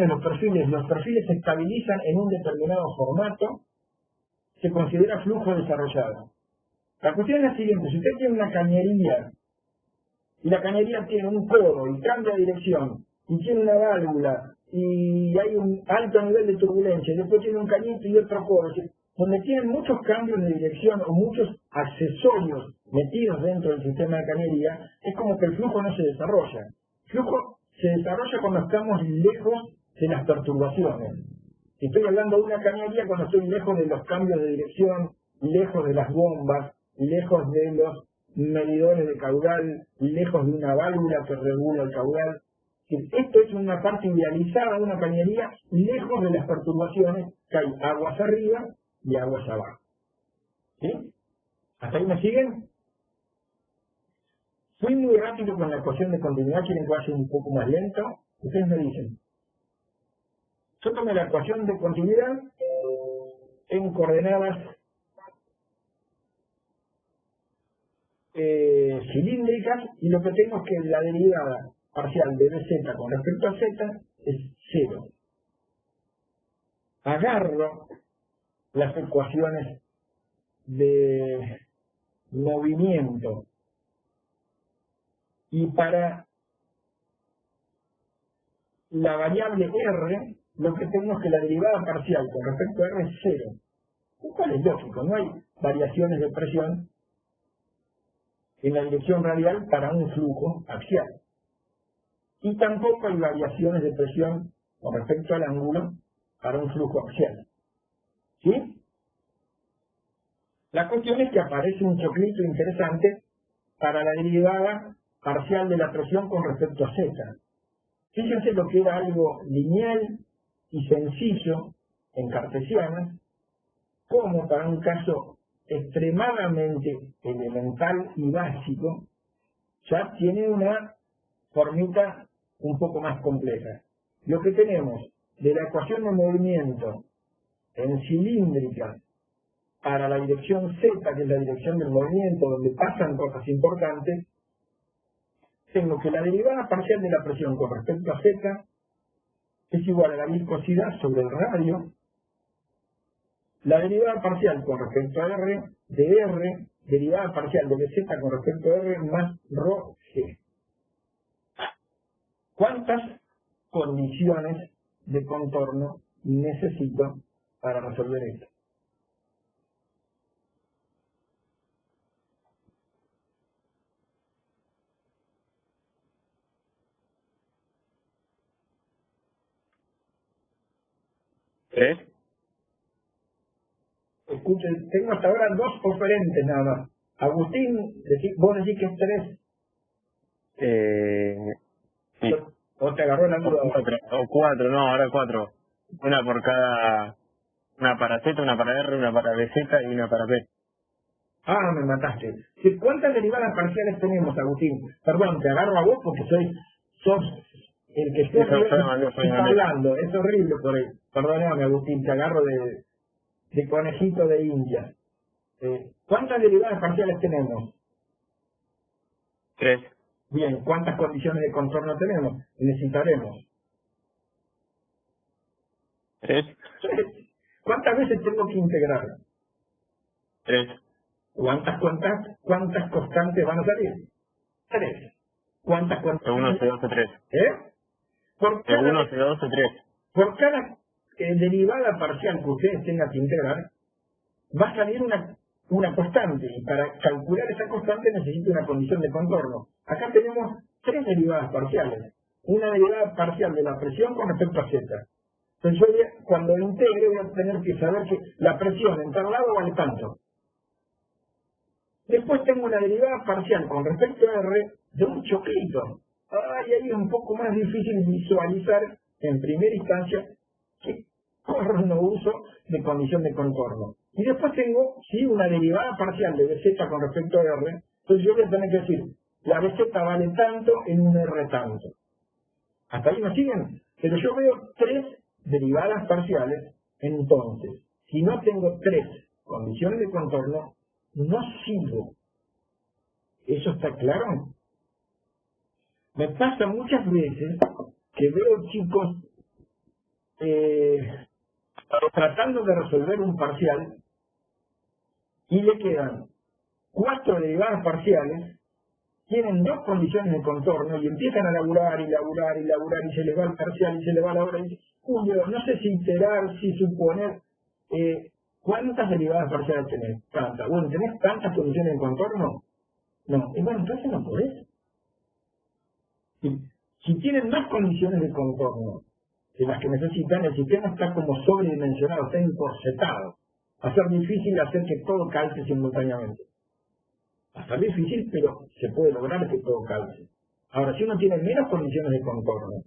de los perfiles se estabilizan en un determinado formato, se considera flujo desarrollado. La cuestión es la siguiente, si usted tiene una cañería, y la cañería tiene un codo y cambia de dirección, y tiene una válvula, y hay un alto nivel de turbulencia, y después tiene un cañito y otro codo, donde tienen muchos cambios de dirección o muchos accesorios metidos dentro del sistema de cañería, es como que el flujo no se desarrolla. El flujo se desarrolla cuando estamos lejos de las perturbaciones. Si estoy hablando de una cañería, cuando estoy lejos de los cambios de dirección, lejos de las bombas, lejos de los medidores de caudal, lejos de una válvula que regula el caudal. Esto es una parte idealizada de una cañería, lejos de las perturbaciones, que hay aguas arriba y aguas abajo. ¿Sí? ¿Hasta ahí me siguen? Fui muy rápido con la ecuación de continuidad, quieren que vaya un poco más lento. Ustedes me dicen. Yo tomé la ecuación de continuidad en coordenadas cilíndricas y lo que tengo es que la derivada parcial de dz con respecto a z es 0. Agarro las ecuaciones de movimiento y para la variable r lo que tengo es que la derivada parcial con respecto a r es 0. Lo cual es lógico, no hay variaciones de presión en la dirección radial para un flujo axial. Y tampoco hay variaciones de presión con respecto al ángulo para un flujo axial. ¿Sí? La cuestión es que aparece un choclito interesante para la derivada parcial de la presión con respecto a z. Fíjense lo que era algo lineal y sencillo en cartesiana, como para un caso extremadamente elemental y básico, ya tiene una formita un poco más compleja. Lo que tenemos de la ecuación de movimiento en cilíndrica para la dirección z, que es la dirección del movimiento, donde pasan cosas importantes, tengo que la derivada parcial de la presión con respecto a z es igual a la viscosidad sobre el radio, la derivada parcial con respecto a r de r, derivada parcial de z con respecto a r más rho g. ¿Cuántas condiciones de contorno necesito para resolver esto? ¿Tres? Escuchen, tengo hasta ahora dos oferentes nada más. Agustín, vos decís que es 3. Sí. ¿O te agarró la duda? O 4, no, ahora 4. Una por cada... Una para Z, una para R, una para BZ y una para P. Ah, me mataste. ¿Cuántas derivadas parciales tenemos, Agustín? Perdón, te agarro a vos porque sos el que está hablando. Es horrible por ahí. Perdóname, Agustín, te agarro de conejito de India. ¿Cuántas derivadas parciales tenemos? 3. Bien, ¿cuántas condiciones de contorno tenemos? Necesitaremos. 3. ¿Cuántas veces tengo que integrar? 3. ¿Cuántas constantes van a salir? 3. ¿Cuántas constantes? C1, C2, C3. C1, C2, C3. Por cada derivada parcial que ustedes tengan que integrar, va a salir una constante, y para calcular esa constante necesito una condición de contorno. Acá tenemos 3 derivadas parciales. Una derivada parcial de la presión con respecto a z. Entonces yo cuando integre voy a tener que saber que la presión en tal lado vale tanto. Después tengo una derivada parcial con respecto a r de un choclito. Y ahí es un poco más difícil visualizar en primera instancia qué corno uso de condición de contorno. Y después tengo, sí, una derivada parcial de BZ con respecto a R. Entonces yo voy a tener que decir, la BZ vale tanto en un R tanto. ¿Hasta ahí me siguen? Pero yo veo 3 derivadas parciales. Entonces, si no tengo 3 condiciones de contorno, no sigo. ¿Eso está claro? Me pasa muchas veces que veo chicos tratando de resolver un parcial y le quedan 4 derivadas parciales, tienen 2 condiciones de contorno y empiezan a laburar y laburar y laburar y se les va el parcial y se les va la hora y Julio, no sé si iterar, si suponer, ¿cuántas derivadas parciales tenés? Tantas. Bueno, ¿tenés tantas condiciones de contorno? No. Y bueno, entonces no podés. Si tienen más condiciones de contorno de las que necesitan, el sistema está como sobredimensionado, está encorsetado. Va a ser difícil hacer que todo calce simultáneamente. Va a ser difícil, pero se puede lograr que todo calce. Ahora, si uno tiene menos condiciones de contorno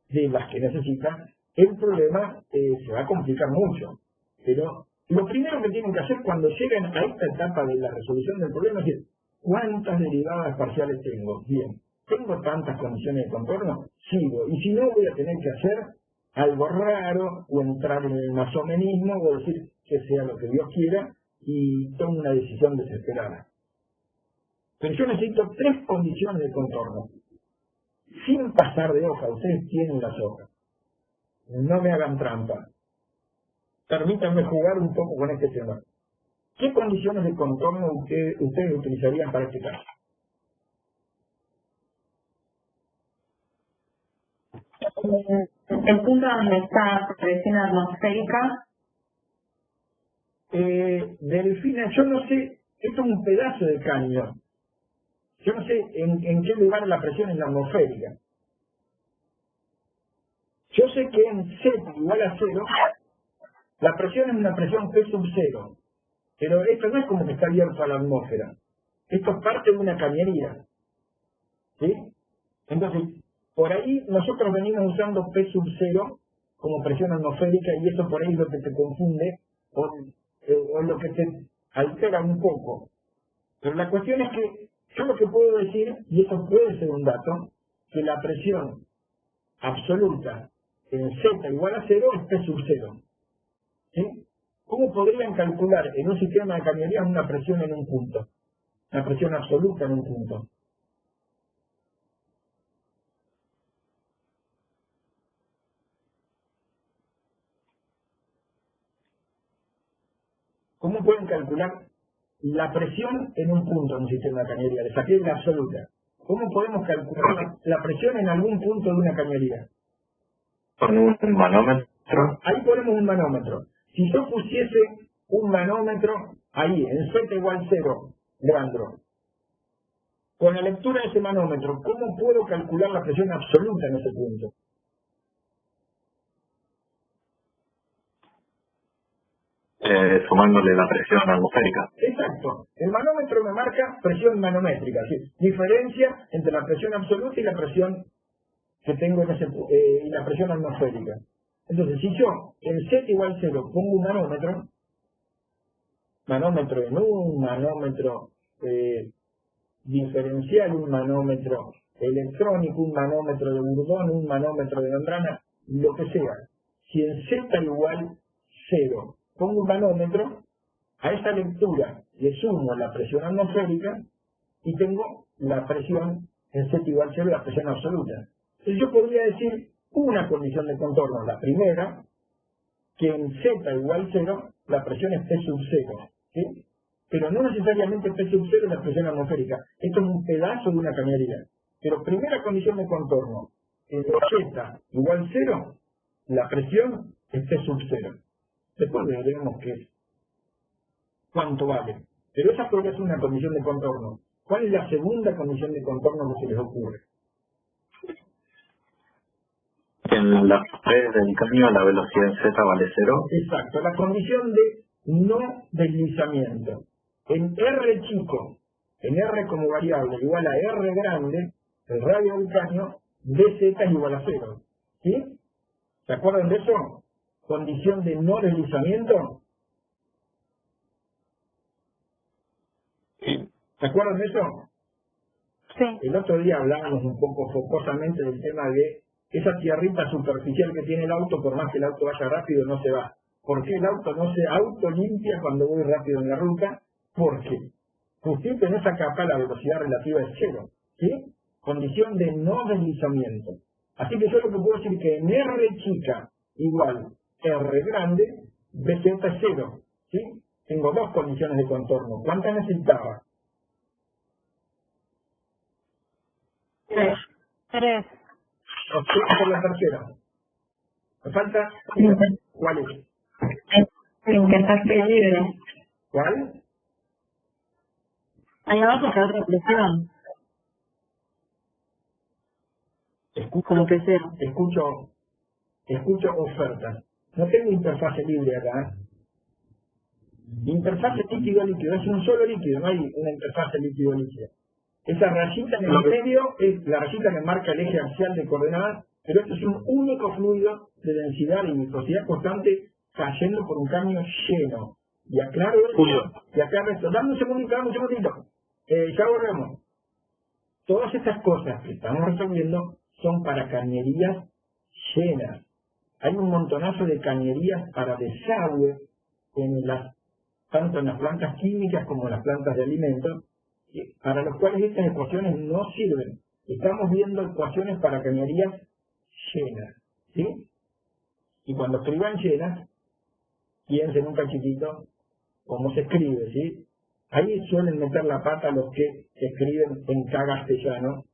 de las que necesita, el problema se va a complicar mucho. Pero lo primero que tienen que hacer cuando llegan a esta etapa de la resolución del problema es decir, ¿cuántas derivadas parciales tengo? Bien, ¿tengo tantas condiciones de contorno? Sigo. Y si no, voy a tener que hacer algo raro, o entrar en el masomenismo, o decir que sea lo que Dios quiera, y tomo una decisión desesperada. Pero yo necesito 3 condiciones de contorno. Sin pasar de hoja, ustedes tienen las hojas. No me hagan trampa. Permítanme jugar un poco con este tema. ¿Qué condiciones de contorno ustedes utilizarían para este caso? El punto donde está presión atmosférica. Delfina, yo no sé, esto es un pedazo de caño. Yo no sé en qué lugar la presión es la atmosférica. Yo sé que en Z igual a 0, la presión es una presión P sub 0. Pero esto no es como que está abierto a la atmósfera. Esto es parte de una cañería. ¿Sí? Entonces, por ahí nosotros venimos usando P sub 0 como presión atmosférica y eso por ahí es lo que te confunde o lo que te altera un poco. Pero la cuestión es que yo lo que puedo decir, y eso puede ser un dato, que la presión absoluta en Z igual a 0 es P sub 0. ¿Sí? ¿Cómo podrían calcular en un sistema de cañerías una presión en un punto? Una presión absoluta en un punto. ¿Cómo pueden calcular la presión en un punto en un sistema de cañería? Les saqué la absoluta. ¿Cómo podemos calcular la presión en algún punto de una cañería? Con un manómetro. Ahí ponemos un manómetro. Si yo pusiese un manómetro ahí, en Z igual 0, grandro, con la lectura de ese manómetro, ¿cómo puedo calcular la presión absoluta en ese punto? Sumándole la presión atmosférica. Exacto. El manómetro me marca presión manométrica, ¿sí? Diferencia entre la presión absoluta y la presión que tengo en ese, y la presión atmosférica. Entonces, si yo en Z igual 0 pongo un manómetro en un manómetro diferencial, un manómetro electrónico, un manómetro de Bourdon, un manómetro de membrana, lo que sea. Si en Z igual 0 pongo un manómetro, a esa lectura le sumo la presión atmosférica y tengo la presión en Z igual 0, la presión absoluta. Entonces yo podría decir una condición de contorno, la primera, que en Z igual 0 la presión es P sub 0, ¿sí? Pero no necesariamente P sub 0 es la presión atmosférica. Esto es un pedazo de una cañería. Pero primera condición de contorno, en Z igual 0, la presión es P sub 0. Después veremos cuánto vale. Pero esa podría ser una condición de contorno. ¿Cuál es la segunda condición de contorno que se les ocurre? En la pared del caño la velocidad en Z vale 0. Exacto, la condición de no deslizamiento. En R chico, en R como variable igual a R grande, el radio del caño, dz es igual a 0. ¿Sí? ¿Se acuerdan de eso? Condición de no deslizamiento. ¿Se acuerdan de eso? Sí. El otro día hablábamos un poco focosamente del tema de esa tierrita superficial que tiene el auto, por más que el auto vaya rápido, no se va. ¿Por qué el auto no se autolimpia cuando voy rápido en la ruta? Porque justito en esa capa la velocidad relativa es 0. ¿Sí? Condición de no deslizamiento. Así que yo lo que puedo decir que en R chica igual R grande, BZ es 0. ¿Sí? Tengo 2 condiciones de contorno. ¿Cuántas necesitaba? 3. 3. Opción por la tercera. Me falta. ¿Cuál es? Interfase libre. ¿Cuál? Ahí abajo está otra presión. Escucho oferta. No tengo interfase libre acá. Interfase líquido-líquido. Es un solo líquido, no hay una interfase líquido-líquido. Esa rayita en el medio es la rayita que marca el eje axial de coordenadas, pero esto es un único fluido de densidad y viscosidad constante cayendo por un caño lleno. Y aclaro esto. Dame un segundito. Ya volvemos. Todas estas cosas que estamos resolviendo son para cañerías llenas. Hay un montonazo de cañerías para desagüe tanto en las plantas químicas como en las plantas de alimentos, para los cuales estas ecuaciones no sirven. Estamos viendo ecuaciones para cañerías llenas, ¿sí? Y cuando escriban llenas, piensen un cachitito cómo se escribe, ¿sí? Ahí suelen meter la pata los que escriben en castellano,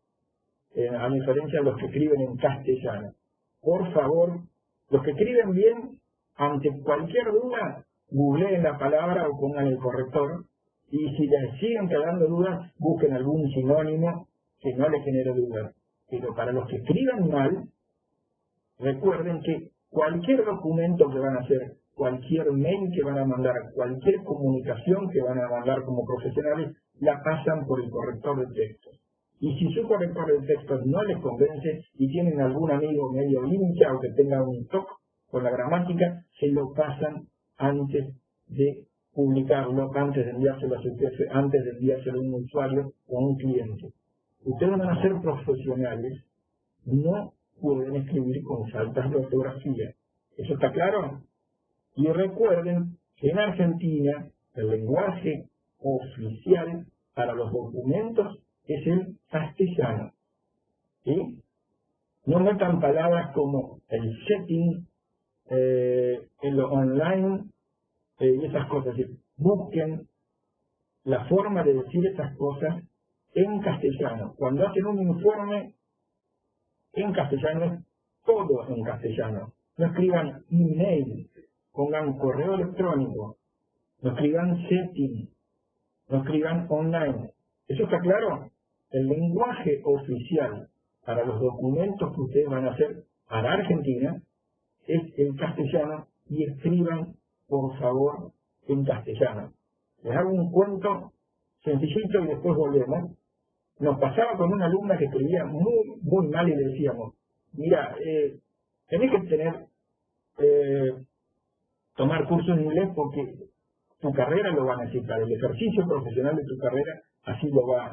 a diferencia de los que escriben en castellano. Por favor, los que escriben bien, ante cualquier duda, googleen la palabra o pongan el corrector, y si les siguen quedando dudas, busquen algún sinónimo que no les genere dudas. Pero para los que escriban mal, recuerden que cualquier documento que van a hacer, cualquier mail que van a mandar, cualquier comunicación que van a mandar como profesionales, la pasan por el corrector de texto. Y si su corrector de texto no les convence y tienen algún amigo medio hincha o que tenga un toque con la gramática, se lo pasan antes de publicarlo, antes de enviárselo a su jefe, antes de enviárselo a un usuario o a un cliente. Ustedes van a ser profesionales, no pueden escribir con faltas de ortografía. ¿Eso está claro? Y recuerden que en Argentina el lenguaje oficial para los documentos es el castellano. ¿Sí? No metan palabras como el setting, en lo online y esas cosas. Busquen la forma de decir esas cosas en castellano. Cuando hacen un informe en castellano, es todo en castellano. No escriban email, pongan correo electrónico, no escriban setting, no escriban online. ¿Eso está claro? El lenguaje oficial para los documentos que ustedes van a hacer para Argentina es el castellano, y escriban, por favor, en castellano. Les hago un cuento sencillito y después volvemos. Nos pasaba con una alumna que escribía muy mal y le decíamos, mira, tenés que tomar cursos de inglés porque tu carrera lo va a necesitar, el ejercicio profesional de tu carrera así lo va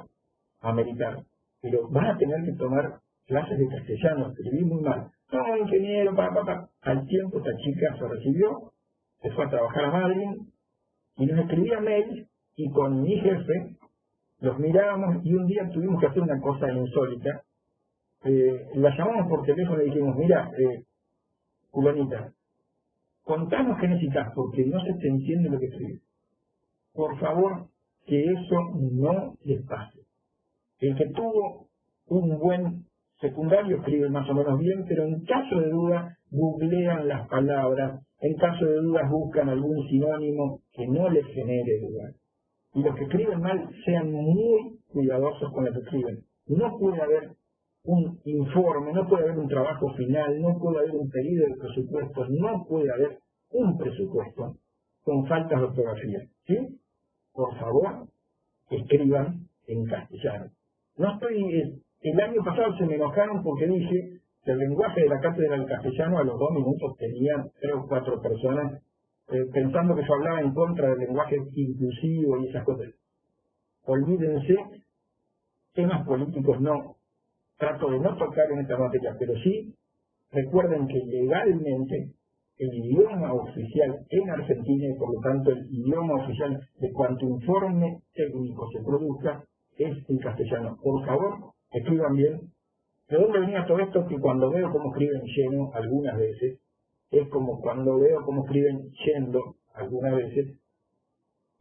a ameritar, pero vas a tener que tomar clases de castellano. Escribí muy mal. No, ingeniero, Al tiempo esta chica se recibió, se fue a trabajar a Madrid y nos escribía mails, y con mi jefe los mirábamos, y un día tuvimos que hacer una cosa insólita. La llamamos por teléfono y dijimos, mira, fulanita, contanos qué necesitas porque no se te entiende lo que escribes. Por favor, que eso no les pase. El que tuvo un buen secundario escribe más o menos bien, pero en caso de duda googlean las palabras, en caso de dudas buscan algún sinónimo que no les genere duda. Y los que escriben mal, sean muy cuidadosos con lo que escriben. No puede haber un informe, no puede haber un trabajo final, no puede haber un pedido de presupuesto, no puede haber un presupuesto con faltas de ortografía. ¿Sí? Por favor, escriban en castellano. El año pasado se me enojaron porque dije que el lenguaje de la cátedra del castellano a los 2 minutos tenían 3 o 4 personas pensando que yo hablaba en contra del lenguaje inclusivo y esas cosas. Olvídense, temas políticos no. Trato de no tocar en esta materia, pero sí recuerden que legalmente el idioma oficial en Argentina, y por lo tanto el idioma oficial de cuanto informe técnico se produzca, es el castellano. Por favor, escriban bien. ¿De dónde venía todo esto? Que cuando veo cómo escriben lleno algunas veces, es como cuando veo cómo escriben yendo algunas veces,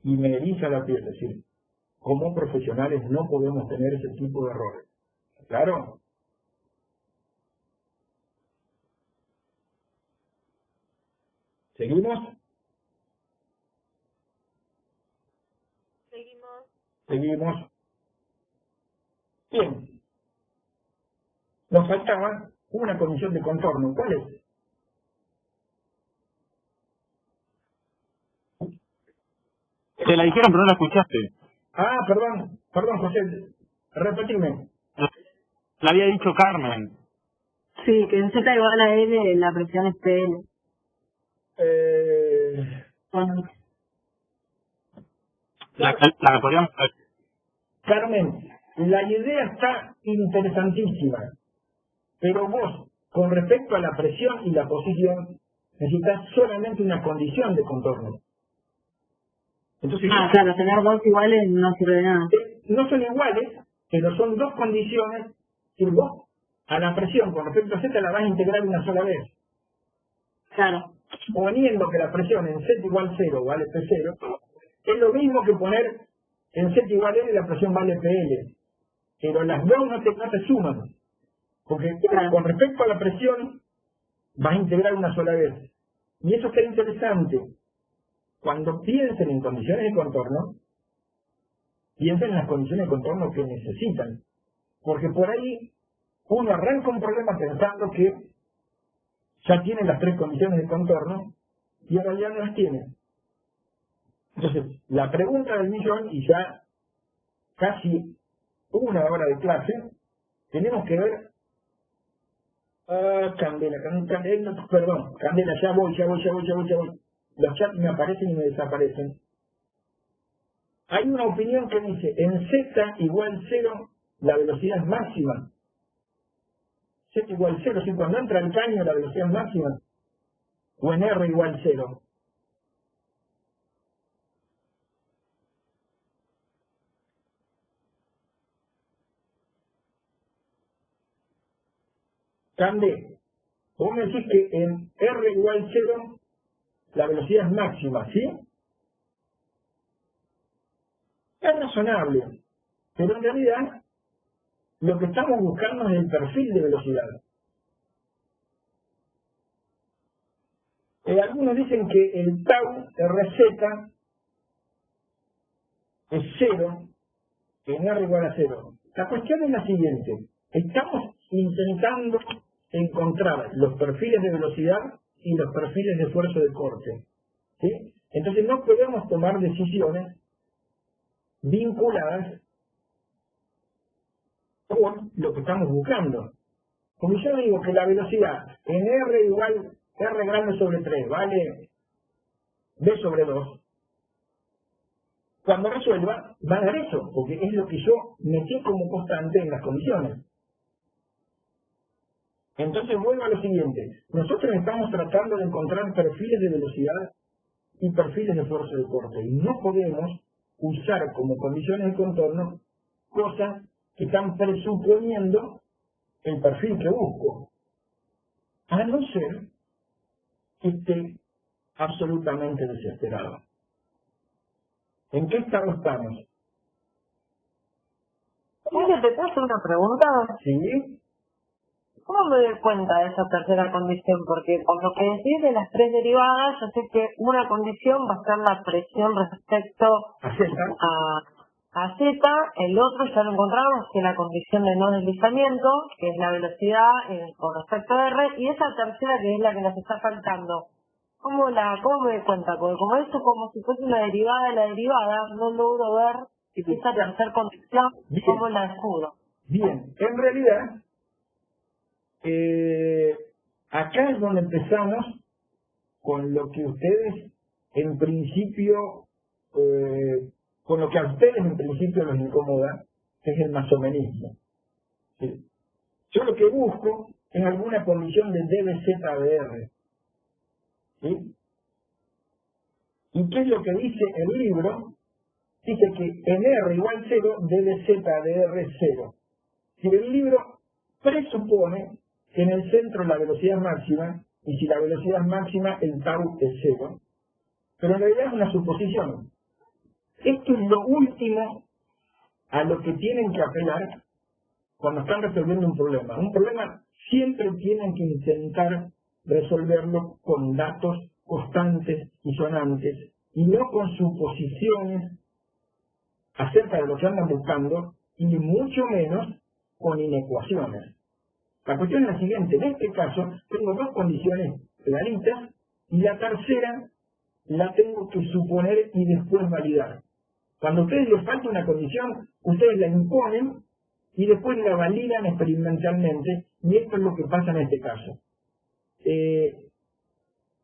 y me eriza la piel. Es decir, como profesionales no podemos tener ese tipo de errores. ¿Claro? ¿Seguimos? Seguimos. Bien. Nos faltaba una condición de contorno. ¿Cuál es? Te la dijeron, pero no la escuchaste. Ah, perdón, José. Repetime. La había dicho Carmen. Sí, que en Z igual a L la presión es PL. Bueno, La podríamos... Carmen, la idea está interesantísima, pero vos, con respecto a la presión y la posición, necesitas solamente una condición de contorno. Entonces, claro, tener dos iguales no sirve de nada. no son iguales, pero son dos condiciones que vos a la presión con respecto a Z la vas a integrar una sola vez. Claro. Poniendo que la presión en Z igual 0 vale P0, es lo mismo que poner en Z igual L la presión vale PL. Pero las dos no te suman. Porque con respecto a la presión vas a integrar una sola vez. Y eso está interesante. Cuando piensen en condiciones de contorno, piensen en las condiciones de contorno que necesitan. Porque por ahí uno arranca un problema pensando que ya tiene las tres condiciones de contorno y en realidad no las tiene. Entonces, la pregunta del millón, y ya casi una hora de clase, tenemos que ver... Candela, ya voy. Los chats me aparecen y me desaparecen. Hay una opinión que dice, en Z igual 0, la velocidad es máxima. Z igual 0, si cuando entra el caño la velocidad es máxima. O en R igual 0. Cande, vos me decís que en R igual 0 la velocidad es máxima, ¿sí? Es razonable, pero en realidad lo que estamos buscando es el perfil de velocidad. Algunos dicen que el tau RZ es 0, en R igual a 0. La cuestión es la siguiente. Estamos intentando encontrar los perfiles de velocidad y los perfiles de esfuerzo de corte. ¿Sí? Entonces no podemos tomar decisiones vinculadas con lo que estamos buscando. Como yo digo que la velocidad en R igual R grande sobre 3 vale B sobre 2, cuando resuelva va a dar eso, porque es lo que yo metí como constante en las condiciones. Entonces vuelvo a lo siguiente. Nosotros estamos tratando de encontrar perfiles de velocidad y perfiles de esfuerzo de corte. Y no podemos usar como condiciones de contorno cosas que están presuponiendo el perfil que busco. A no ser que esté absolutamente desesperado. ¿En qué estado estamos? Oye, ¿te puedo hacer una pregunta? ¿Sí? ¿Cómo me doy cuenta de esa tercera condición? Porque con lo que decís de las tres derivadas, yo sé que una condición va a ser la presión respecto ¿A Z? a Z, el otro ya lo encontramos, que es la condición de no deslizamiento, que es la velocidad con respecto a R, y esa tercera que es la que nos está faltando. ¿Cómo me doy cuenta? Porque como eso como si fuese una derivada de la derivada, no logro ver esa tercera condición, ¿cómo la descubro? Bien, en realidad, acá es donde empezamos con lo que ustedes en principio, con lo que a ustedes en principio les incomoda, que es el masomenismo. ¿Sí? Yo lo que busco es alguna condición de dBZ/dr. ¿Sí? ¿Y qué es lo que dice el libro? Dice que en R igual 0, dBZ/dr es 0. Si el libro presupone que en el centro la velocidad es máxima, y si la velocidad es máxima, el tau es 0. Pero en realidad es una suposición. Esto es lo último a lo que tienen que apelar cuando están resolviendo un problema. Un problema siempre tienen que intentar resolverlo con datos constantes y sonantes, y no con suposiciones acerca de lo que andan buscando, y mucho menos con inecuaciones. La cuestión es la siguiente: en este caso tengo dos condiciones claritas, y la tercera la tengo que suponer y después validar. Cuando a ustedes les falta una condición, ustedes la imponen y después la validan experimentalmente, y esto es lo que pasa en este caso.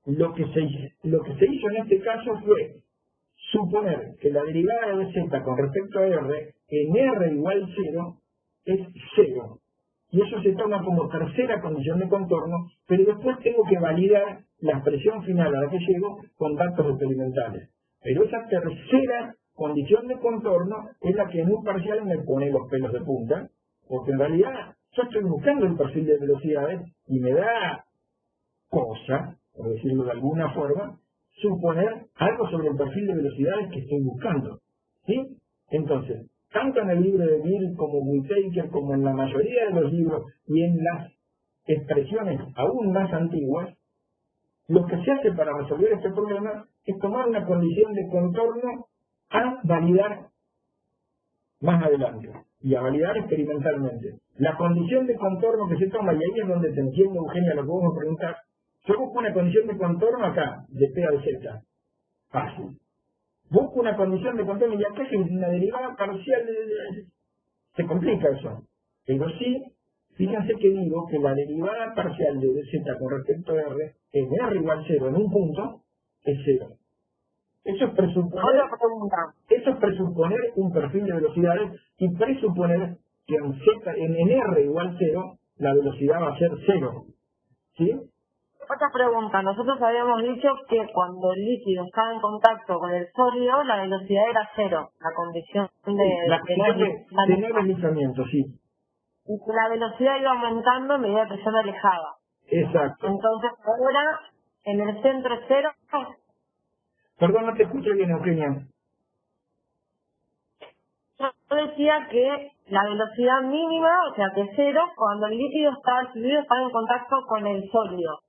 Lo que se hizo en este caso fue suponer que la derivada de z con respecto a r en r igual 0 es 0. Y eso se toma como tercera condición de contorno, pero después tengo que validar la expresión final a la que llego con datos experimentales. Pero esa tercera condición de contorno es la que en un parcial me pone los pelos de punta, porque en realidad yo estoy buscando el perfil de velocidades y me da cosa, por decirlo de alguna forma, suponer algo sobre el perfil de velocidades que estoy buscando. ¿Sí? Entonces, tanto en el libro de Bill como Whittaker, como en la mayoría de los libros y en las expresiones aún más antiguas, lo que se hace para resolver este problema es tomar una condición de contorno a validar más adelante y a validar experimentalmente. La condición de contorno que se toma, y ahí es donde te entiendo, Eugenia, lo que vos me preguntás, yo busco una condición de contorno acá, de P a Z, fácil. Busco una condición de contorno y acá es una derivada parcial se complica eso. Pero sí, fíjense que digo que la derivada parcial de z con respecto a r en r igual 0 en un punto es 0. Eso es presuponer un perfil de velocidades y presuponer que en r igual 0 la velocidad va a ser 0. ¿Sí? Otra pregunta, nosotros habíamos dicho que cuando el líquido estaba en contacto con el sólido, la velocidad era 0, la condición de no deslizamiento, sí. Y que la velocidad iba aumentando a medida que yo me alejaba. Exacto. Entonces ahora, en el centro es 0. Perdón, no te escucho bien, Eugenia. Yo decía que la velocidad mínima, o sea que 0, cuando el líquido estaba en contacto con el sólido.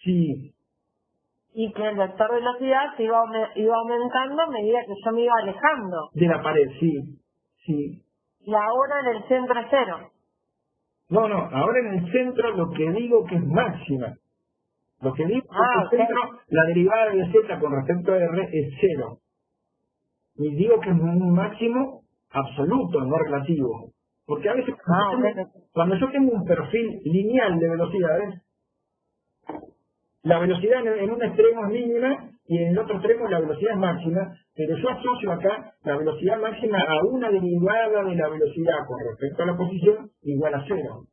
Sí. Y que el vector de velocidad se iba aumentando a medida que yo me iba alejando. De la pared, sí. Sí. Y ahora en el centro es 0. No, ahora en el centro lo que digo que es máxima. Lo que digo es que en el centro la derivada de z con respecto a r es 0. Y digo que es un máximo absoluto, no relativo. Porque a veces cuando yo tengo un perfil lineal de velocidades, la velocidad en un extremo es mínima y en el otro extremo la velocidad es máxima, pero yo asocio acá la velocidad máxima a una derivada de la velocidad con respecto a la posición igual a 0.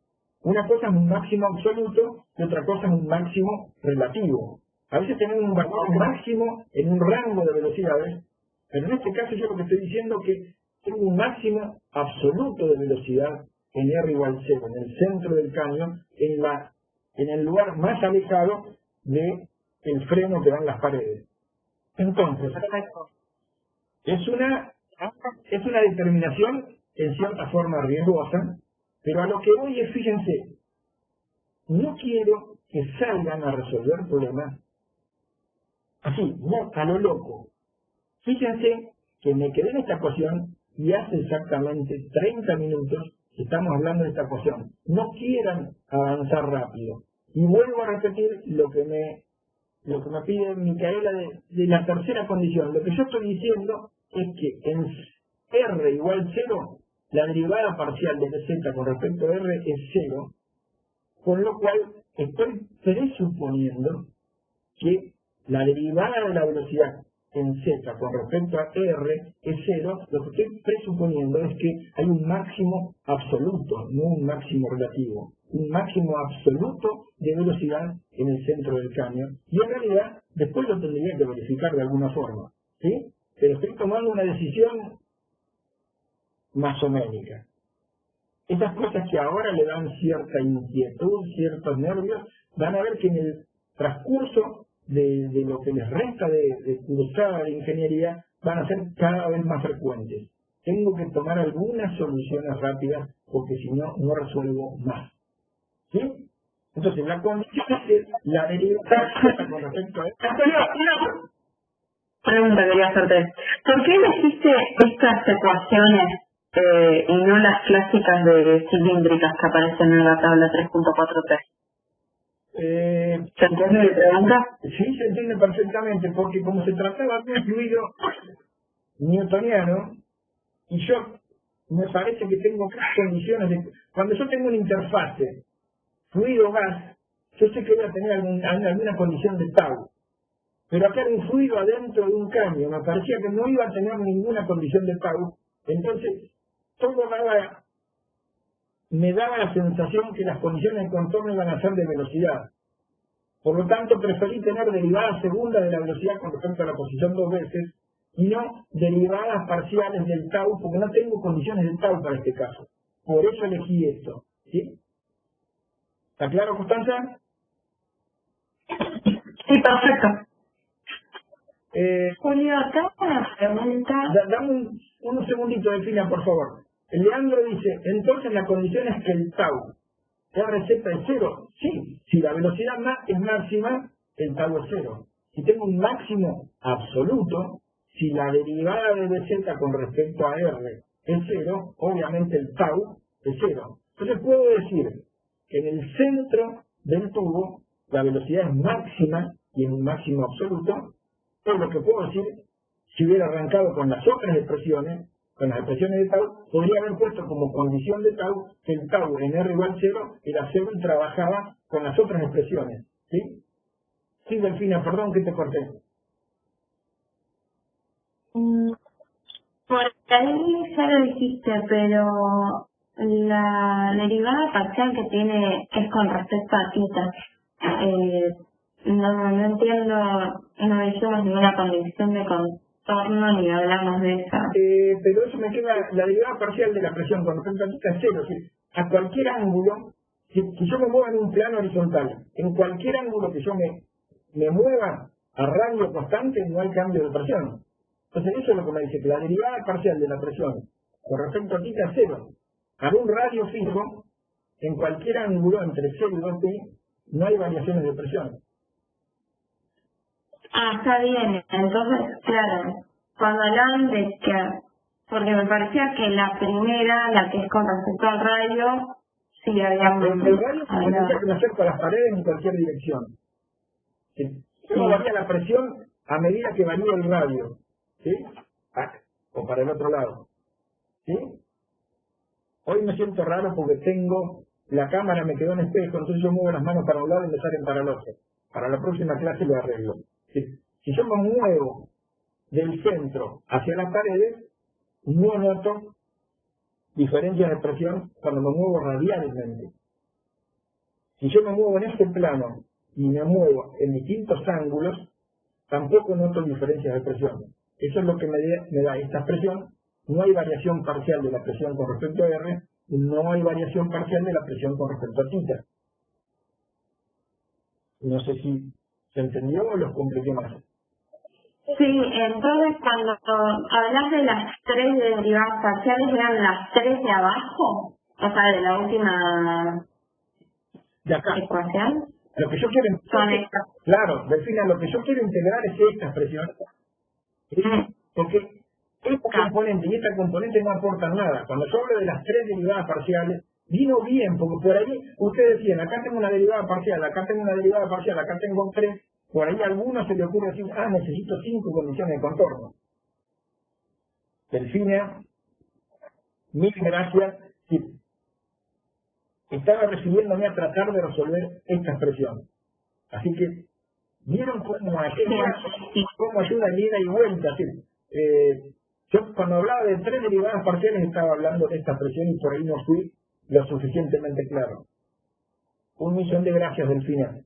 Una cosa es un máximo absoluto y otra cosa es un máximo relativo. A veces tenemos un valor máximo en un rango de velocidades, pero en este caso yo lo que estoy diciendo es que tengo un máximo absoluto de velocidad en R igual 0, en el centro del cañón, en el lugar más alejado de el freno que dan las paredes. Entonces, es una determinación en cierta forma riesgosa, pero a lo que voy es, fíjense, no quiero que salgan a resolver problemas así, no a lo loco. Fíjense que me quedé en esta ecuación y hace exactamente 30 minutos que estamos hablando de esta ecuación. No quieran avanzar rápido. Y vuelvo a repetir lo que me pide Micaela de la tercera condición. Lo que yo estoy diciendo es que en R igual 0, la derivada parcial de z con respecto a R es 0, con lo cual estoy presuponiendo que la derivada de la velocidad en z con respecto a r es 0, lo que estoy presuponiendo es que hay un máximo absoluto, no un máximo relativo, un máximo absoluto de velocidad en el centro del cañón, y en realidad después lo tendría que verificar de alguna forma, ¿sí? Pero estoy tomando una decisión masoménica. Esas cosas que ahora le dan cierta inquietud, ciertos nervios, van a ver que en el transcurso de lo que les resta de cursar ingeniería, van a ser cada vez más frecuentes. Tengo que tomar algunas soluciones rápidas porque si no, no resuelvo más. ¿Sí? Entonces, la condición es que la derivada con respecto a esto. Una pregunta quería hacerte. ¿Por qué elegiste estas ecuaciones y no las clásicas de cilíndricas que aparecen en la tabla 3.4T? ¿Se entiende mi pregunta? Sí, se entiende perfectamente, porque como se trataba de un fluido newtoniano, y yo me parece que tengo tres condiciones de... Cuando yo tengo una interfase fluido-gas, yo sé que voy a tener alguna condición de tau. Pero acá era un fluido adentro de un caño, me parecía que no iba a tener ninguna condición de tau. Entonces, todo me daba la sensación que las condiciones de contorno iban a ser de velocidad. Por lo tanto, preferí tener derivada segunda de la velocidad con respecto a la posición dos veces, y no derivadas parciales del tau, porque no tengo condiciones de tau para este caso. Por eso elegí esto. ¿Sí? ¿Está claro, Constanza? Sí, perfecto. Julio, tengo una pregunta. Dame un segundito, Delfina, por favor. Leandro dice, entonces la condición es que el tau RZ es cero. Sí, si la velocidad es máxima, el tau es cero. Si tengo un máximo absoluto, si la derivada de dz con respecto a r es cero, obviamente el tau es cero. Entonces puedo decir que en el centro del tubo la velocidad es máxima y en un máximo absoluto. Es lo que puedo decir. Si hubiera arrancado con las otras expresiones, con las expresiones de tau, podría haber puesto como condición de tau que el tau en r igual 0 era 0 y trabajaba con las otras expresiones. ¿Sí? Sí, Delfina, perdón que te corté. Por ahí ya lo dijiste, pero la derivada parcial que es con respecto a tita. No entiendo, no dijimos ninguna condición de contorno ni hablamos de esa. Pero eso me queda, la derivada parcial de la presión con respecto a tita es cero. ¿Sí? A cualquier ángulo, si yo me muevo en un plano horizontal, en cualquier ángulo que yo me mueva a radio constante, no hay cambio de presión. Entonces eso es lo que me dice, que la derivada parcial de la presión con respecto a tita es cero. A un radio fijo, en cualquier ángulo entre 0 y 2t, no hay variaciones de presión. Ah, está bien. Entonces, claro, cuando hablaban de que, porque me parecía que la primera, la que es con respecto al radio, sí habíamos... El radio significa que me acerco a las paredes en cualquier dirección. ¿Sí? ¿Cómo varía la presión a medida que varía el radio? ¿Sí? O para el otro lado. ¿Sí? Hoy me siento raro porque la cámara me quedó en espejo, entonces yo muevo las manos para un lado y me salen para el otro. Para la próxima clase lo arreglo. ¿Sí? Si yo me muevo del centro hacia las paredes, no noto diferencias de presión cuando me muevo radialmente. Si yo me muevo en este plano y me muevo en distintos ángulos, tampoco noto diferencias de presión. Eso es lo que me da esta presión. No hay variación parcial de la presión con respecto a R, no hay variación parcial de la presión con respecto a tita. No sé si se entendió o los compliqué más. Sí, entonces cuando hablas de las tres derivadas parciales, ¿eran las tres de abajo? O sea, de la última De acá. ecuación. Lo que yo quiero claro, Delfina, lo que yo quiero integrar es esta expresión. ¿Sí? Porque esta componente y esta componente no aportan nada. Cuando yo hablo de las tres derivadas parciales, vino bien, porque por ahí ustedes decían, acá tengo una derivada parcial, acá tengo una derivada parcial, acá tengo tres. Por ahí a alguno se le ocurre decir, necesito 5 condiciones de contorno. Delfina, mil gracias. Sí. Estaba refiriéndome a tratar de resolver esta expresión. Así que, ¿vieron cómo ayuda el ida y vuelta? ¿Sí? Yo cuando hablaba de tres derivadas parciales estaba hablando de esta expresión y por ahí no fui lo suficientemente claro. 1.000.000 de gracias, Delfina.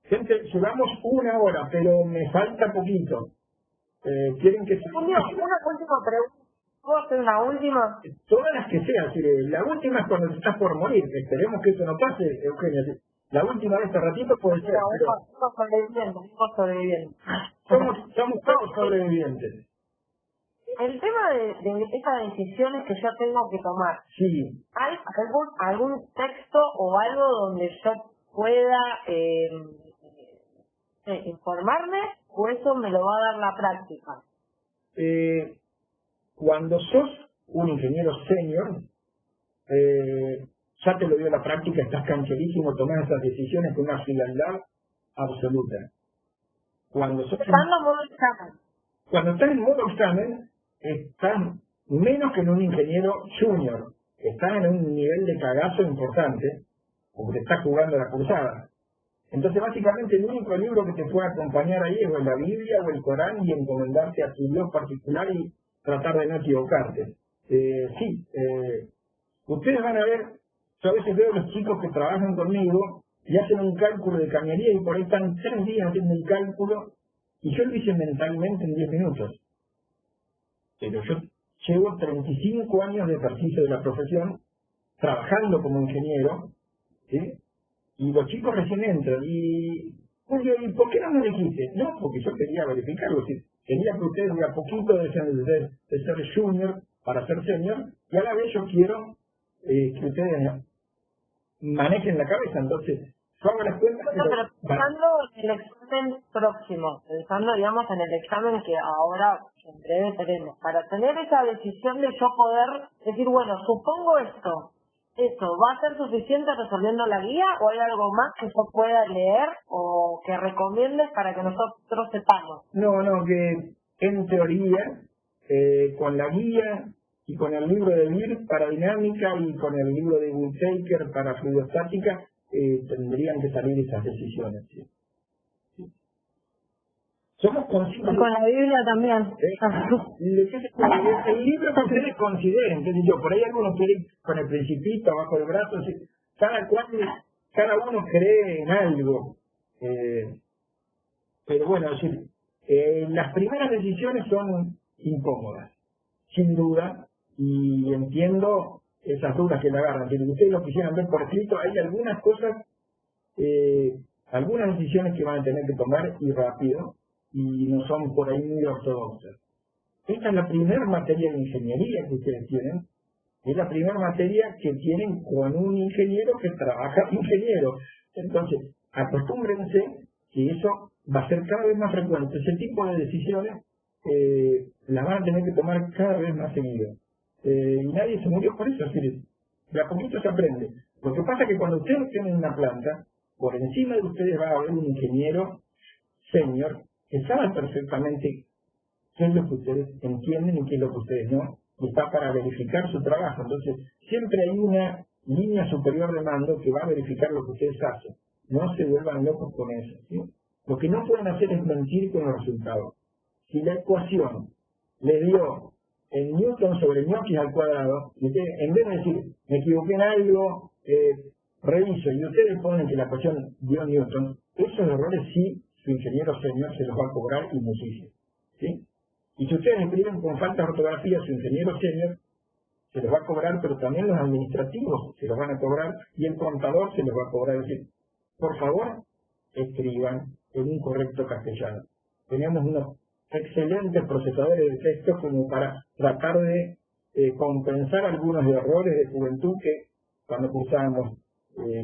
Gente, llevamos 1 hora, pero me falta poquito. ¿Quieren que se... Julio, una última pregunta. ¿Puedo hacer una última? Todas las que sean. La última es cuando estás por morir. Esperemos que eso no pase, Eugenia. La última de este ratito puede ser. Pero... sobrevivientes. Somos todos sobrevivientes. el tema de esas decisiones que yo tengo que tomar, Sí, ¿hay algún texto o algo donde yo pueda informarme o eso me lo va a dar la práctica? cuando sos un ingeniero senior, ya te lo dio la práctica, estás cancherísimo, tomás esas decisiones con una frialdad absoluta. Cuando sos Estando en modo examen. Cuando estás en modo examen, estás menos que en un ingeniero junior. Estás en un nivel de cagazo importante, porque estás jugando la cursada. Entonces, básicamente, el único libro que te puede acompañar ahí es o la Biblia o el Corán y encomendarte a tu Dios particular y tratar de no equivocarte. Ustedes van a ver, yo a veces veo a los chicos que trabajan conmigo y hacen un cálculo de cañería y por ahí están 3 días haciendo el cálculo y yo lo hice mentalmente en 10 minutos. Pero yo llevo 35 años de ejercicio de la profesión, trabajando como ingeniero, ¿sí? Y los chicos recién entran y Julio, ¿y por qué no me dijiste? No, porque yo quería verificarlo, ¿sí? Quería que ustedes de a poquito dejen de ser junior para ser senior y a la vez yo quiero que ustedes manejen la cabeza. Entonces, yo hago las cuentas, Pero pensando en el examen próximo, pensando, digamos, en el examen que ahora en breve tenemos, para tener esa decisión de yo poder decir, bueno, supongo ¿esto va a ser suficiente resolviendo la guía o hay algo más que yo pueda leer o que recomiendes para que nosotros sepamos? No, que en teoría, con la guía y con el libro de BIR para dinámica y con el libro de Whittaker para fluidostática, tendrían que salir esas decisiones. ¿Sí? Sí. Somos conscientes. Con la Biblia también. El libro que ustedes consideren, qué sé yo, por ahí algunos quieren con el Principito abajo del brazo, ¿sí? Cada uno cree en algo. Pero bueno, es decir, las primeras decisiones son incómodas, sin duda, y entiendo esas dudas que le agarran. Si ustedes lo quisieran ver por escrito, hay algunas cosas, algunas decisiones que van a tener que tomar y rápido, y no son por ahí muy ortodoxas. Esta es la primera materia de ingeniería que ustedes tienen, es la primera materia que tienen con un ingeniero que trabaja ingeniero. Entonces, acostúmbrense que eso va a ser cada vez más frecuente. Ese tipo de decisiones las van a tener que tomar cada vez más seguido. Y nadie se murió por eso, es decir, de a poquito se aprende. Lo que pasa es que cuando ustedes tienen una planta, por encima de ustedes va a haber un ingeniero senior que sabe perfectamente qué es lo que ustedes entienden y qué es lo que ustedes no, y está para verificar su trabajo. Entonces, siempre hay una línea superior de mando que va a verificar lo que ustedes hacen. No se vuelvan locos con eso, ¿sí? Lo que no pueden hacer es mentir con los resultados. Si la ecuación le dio en Newton sobre ñoquis al cuadrado, y ustedes, en vez de decir, me equivoqué en algo, reviso, y ustedes ponen que la ecuación dio Newton, esos errores sí, su ingeniero senior se los va a cobrar y muchísimo, ¿sí? Y si ustedes escriben con falta de ortografía, su ingeniero senior se los va a cobrar, pero también los administrativos se los van a cobrar y el contador se los va a cobrar. Es decir, por favor, escriban en un correcto castellano. Tenemos unos excelentes procesadores de texto como para tratar de compensar algunos errores de juventud que cuando cursábamos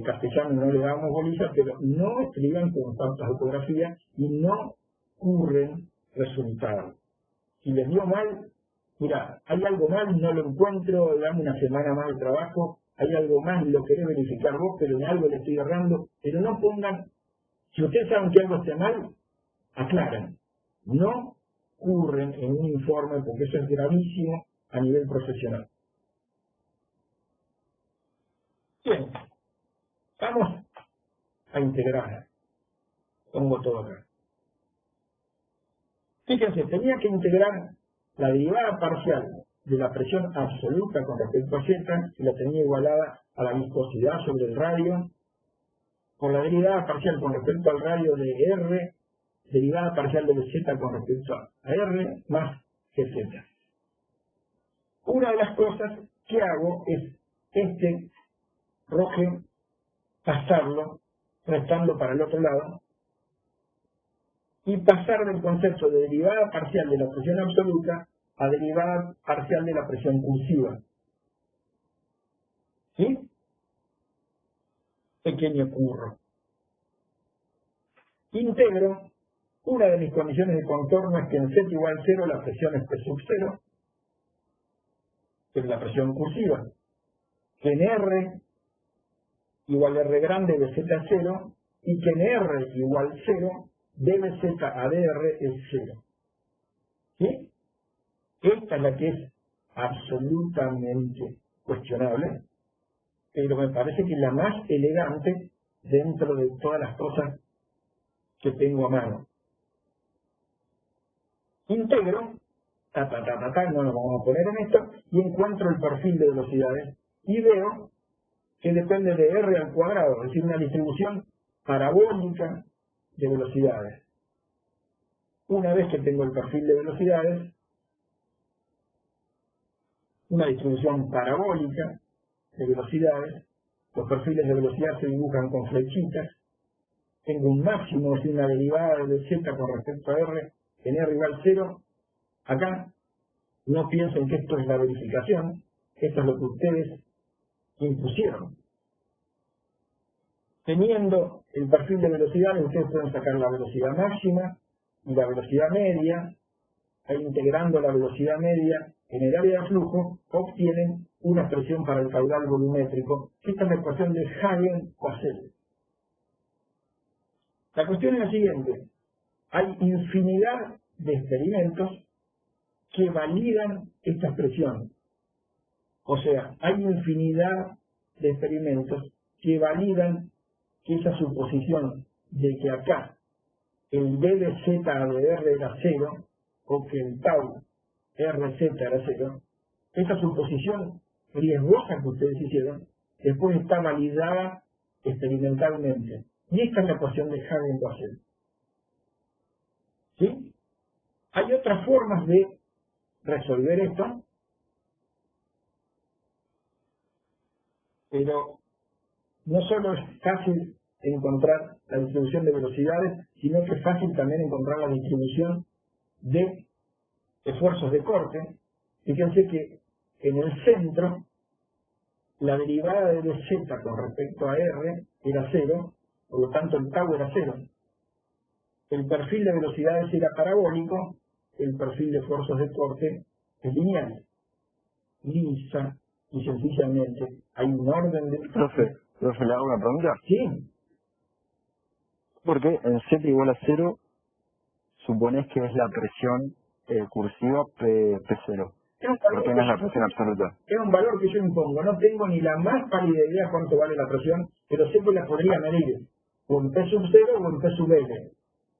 castellano no le dábamos bolilla, pero no escriban con falta de ortografía y no curren resultados. Si les dio mal, mira, hay algo mal, no lo encuentro, dame una semana más de trabajo, hay algo más, lo querés verificar vos, pero en algo le estoy errando, pero no pongan, si ustedes saben que algo está mal, aclaran, no curren en un informe, porque eso es gravísimo a nivel profesional. Bien, vamos a integrar, pongo todo acá. Fíjense, tenía que integrar la derivada parcial de la presión absoluta con respecto a Z, y la tenía igualada a la viscosidad sobre el radio, por la derivada parcial con respecto al radio de R, derivada parcial de Z con respecto a R más GZ. Una de las cosas que hago es este roje pasarlo, restando para el otro lado, y pasar del concepto de derivada parcial de la presión absoluta a derivada parcial de la presión cursiva. ¿Sí? Pequeño curro. Integro. Una de mis condiciones de contorno es que en Z igual 0 la presión es P sub 0, que es la presión cursiva. Que en R igual R grande de Z 0 y que en R igual 0 dB Z a dr es 0. ¿Sí? Esta es la que es absolutamente cuestionable, pero me parece que es la más elegante dentro de todas las cosas que tengo a mano. Integro, no nos vamos a poner en esto, y encuentro el perfil de velocidades y veo que depende de R al cuadrado, es decir, una distribución parabólica de velocidades. Una vez que tengo el perfil de velocidades, una distribución parabólica de velocidades, los perfiles de velocidad se dibujan con flechitas, tengo un máximo, es una derivada de Z con respecto a R, en R igual 0, acá no piensen que esto es la verificación, esto es lo que ustedes impusieron. Teniendo el perfil de velocidades, ustedes pueden sacar la velocidad máxima y la velocidad media, e integrando la velocidad media en el área de flujo, obtienen una expresión para el caudal volumétrico. Esta es la ecuación de Hagen-Poiseuille. La cuestión es la siguiente. Hay infinidad de experimentos que validan esta expresión. O sea, hay infinidad de experimentos que validan que esa suposición de que acá el d de z de r era 0, o que el tau rz era 0, esa suposición riesgosa que ustedes hicieron, después está validada experimentalmente. Y esta es la ecuación de Hagen-Poiseuille. ¿Sí? Hay otras formas de resolver esto, pero no solo es fácil encontrar la distribución de velocidades, sino que es fácil también encontrar la distribución de esfuerzos de corte. Fíjense que en el centro la derivada de z con respecto a r era 0, por lo tanto el tau era 0. El perfil de velocidades era parabólico, el perfil de esfuerzos de corte es lineal. Lisa y sencillamente hay un orden de... Profe, ¿le hago una pregunta? Sí. Porque en Z igual a 0 suponés que es la presión cursiva P0. ¿Por qué no es la presión absoluta? Es un valor que yo impongo. No tengo ni la más pálida idea cuánto vale la presión, pero sé que la podría medir. O en P sub 0 o en P sub L.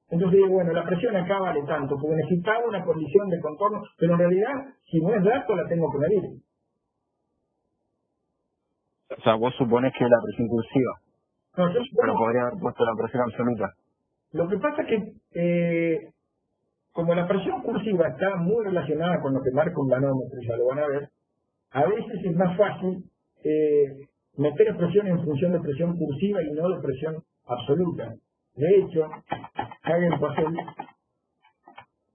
Entonces digo, bueno, la presión acá vale tanto, porque necesitaba una condición de contorno, pero en realidad, si no es dato, la tengo que medir. O sea, vos suponés que es la presión cursiva. No, yo supongo, Pero podría haber puesto la presión absoluta. lo que pasa es que, como la presión cursiva está muy relacionada con lo que marca un manómetro, ya lo van a ver, a veces es más fácil meter expresión en función de presión cursiva y no de presión absoluta. De hecho, Hagen-Poiseuille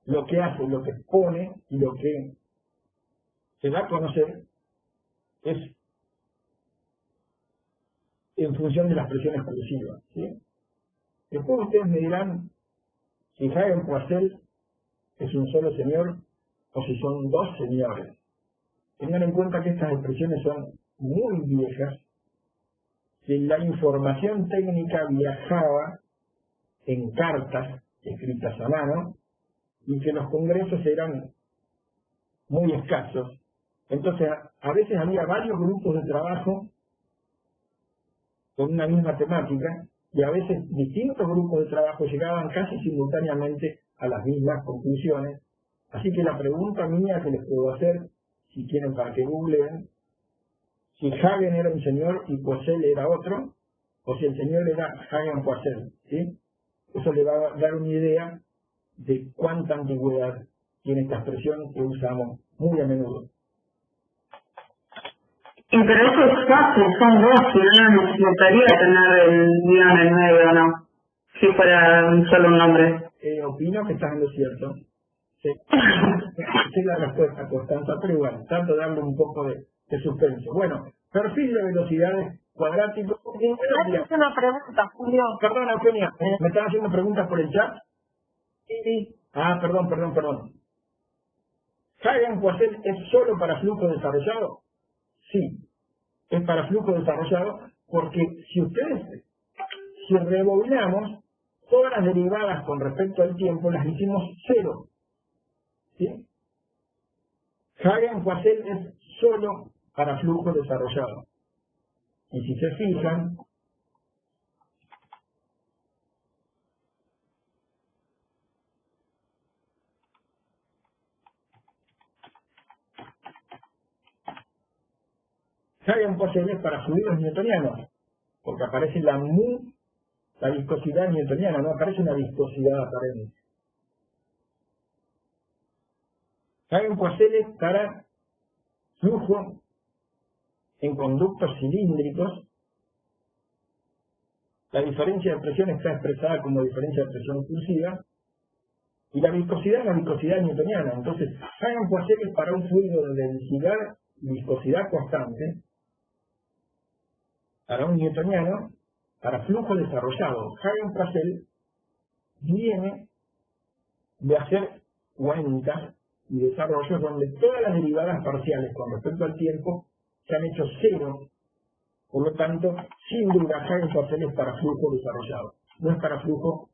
lo que hace, lo que pone y lo que se da a conocer es en función de las presiones cursivas, ¿sí? Después ustedes me dirán si Hagen-Poiseuille es un solo señor o si son dos señores. Tengan en cuenta que estas expresiones son muy viejas, que la información técnica viajaba en cartas escritas a mano y que los congresos eran muy escasos. Entonces, a veces había varios grupos de trabajo con una misma temática y a veces distintos grupos de trabajo llegaban casi simultáneamente a las mismas conclusiones. Así que la pregunta mía que les puedo hacer, si quieren para que googleen, si Hagen era un señor y Poiseuille era otro, o si el señor era Hagen-Poiseuille, ¿sí? Eso le va a dar una idea de cuánta antigüedad tiene esta expresión que usamos muy a menudo. Pero eso es fácil, son dos, si no necesitaría tener el guión en medio, ¿no? Si fuera solo un nombre. Opino que estás en lo cierto. Sí. Sí, la respuesta, Constanza, pero bueno, tanto de darle un poco de suspenso. Bueno, perfil de velocidades cuadráticos. Me haces una pregunta, Julio. Perdona, Eugenia, ¿me están haciendo preguntas por el chat? Sí. Ah, perdón. Hagen-Poiseuille es solo para flujo desarrollado. Sí, es para flujo desarrollado porque si rebobinamos, todas las derivadas con respecto al tiempo las hicimos cero. ¿Sí? Hagen-Poiseuille es solo para flujo desarrollado. Y si se fijan, Hagen-Poiseuille es para fluidos newtonianos, porque aparece la viscosidad newtoniana, no aparece una viscosidad aparente. Hagen-Poiseuille es para flujo en conductos cilíndricos. La diferencia de presión está expresada como diferencia de presión cursiva, y la viscosidad es la viscosidad newtoniana. Entonces, Hagen-Poiseuille es para un fluido de densidad y viscosidad constante, para un newtoniano, para flujo desarrollado. Hagen-Poiseuille viene de hacer cuentas y desarrollos donde todas las derivadas parciales con respecto al tiempo se han hecho cero. Por lo tanto, sin duda, Hagen-Poiseuille es para flujo desarrollado, no es para flujo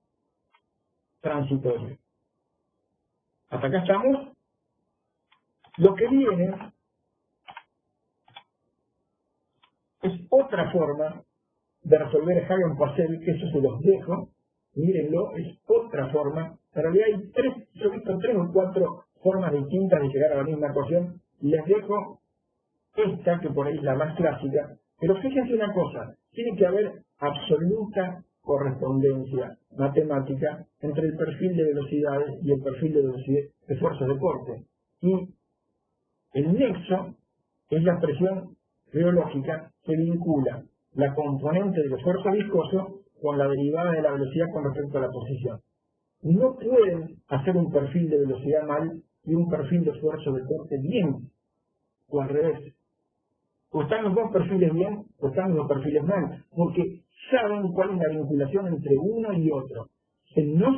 transitorio. ¿Hasta acá estamos? Lo que viene es otra forma de resolver Hagen-Poiseuille, que eso se los dejo, mírenlo, es otra forma. En realidad hay yo he visto 3 o 4 formas distintas de llegar a la misma ecuación, y les dejo esta, que por ahí es la más clásica, pero fíjense una cosa, tiene que haber absoluta correspondencia matemática entre el perfil de velocidades y el perfil de fuerzas de corte. Y el nexo es la expresión geológica que vincula la componente del esfuerzo viscoso con la derivada de la velocidad con respecto a la posición. No pueden hacer un perfil de velocidad mal y un perfil de esfuerzo de corte bien, o al revés. O están los dos perfiles bien, o están los dos perfiles mal, porque saben cuál es la vinculación entre uno y otro. No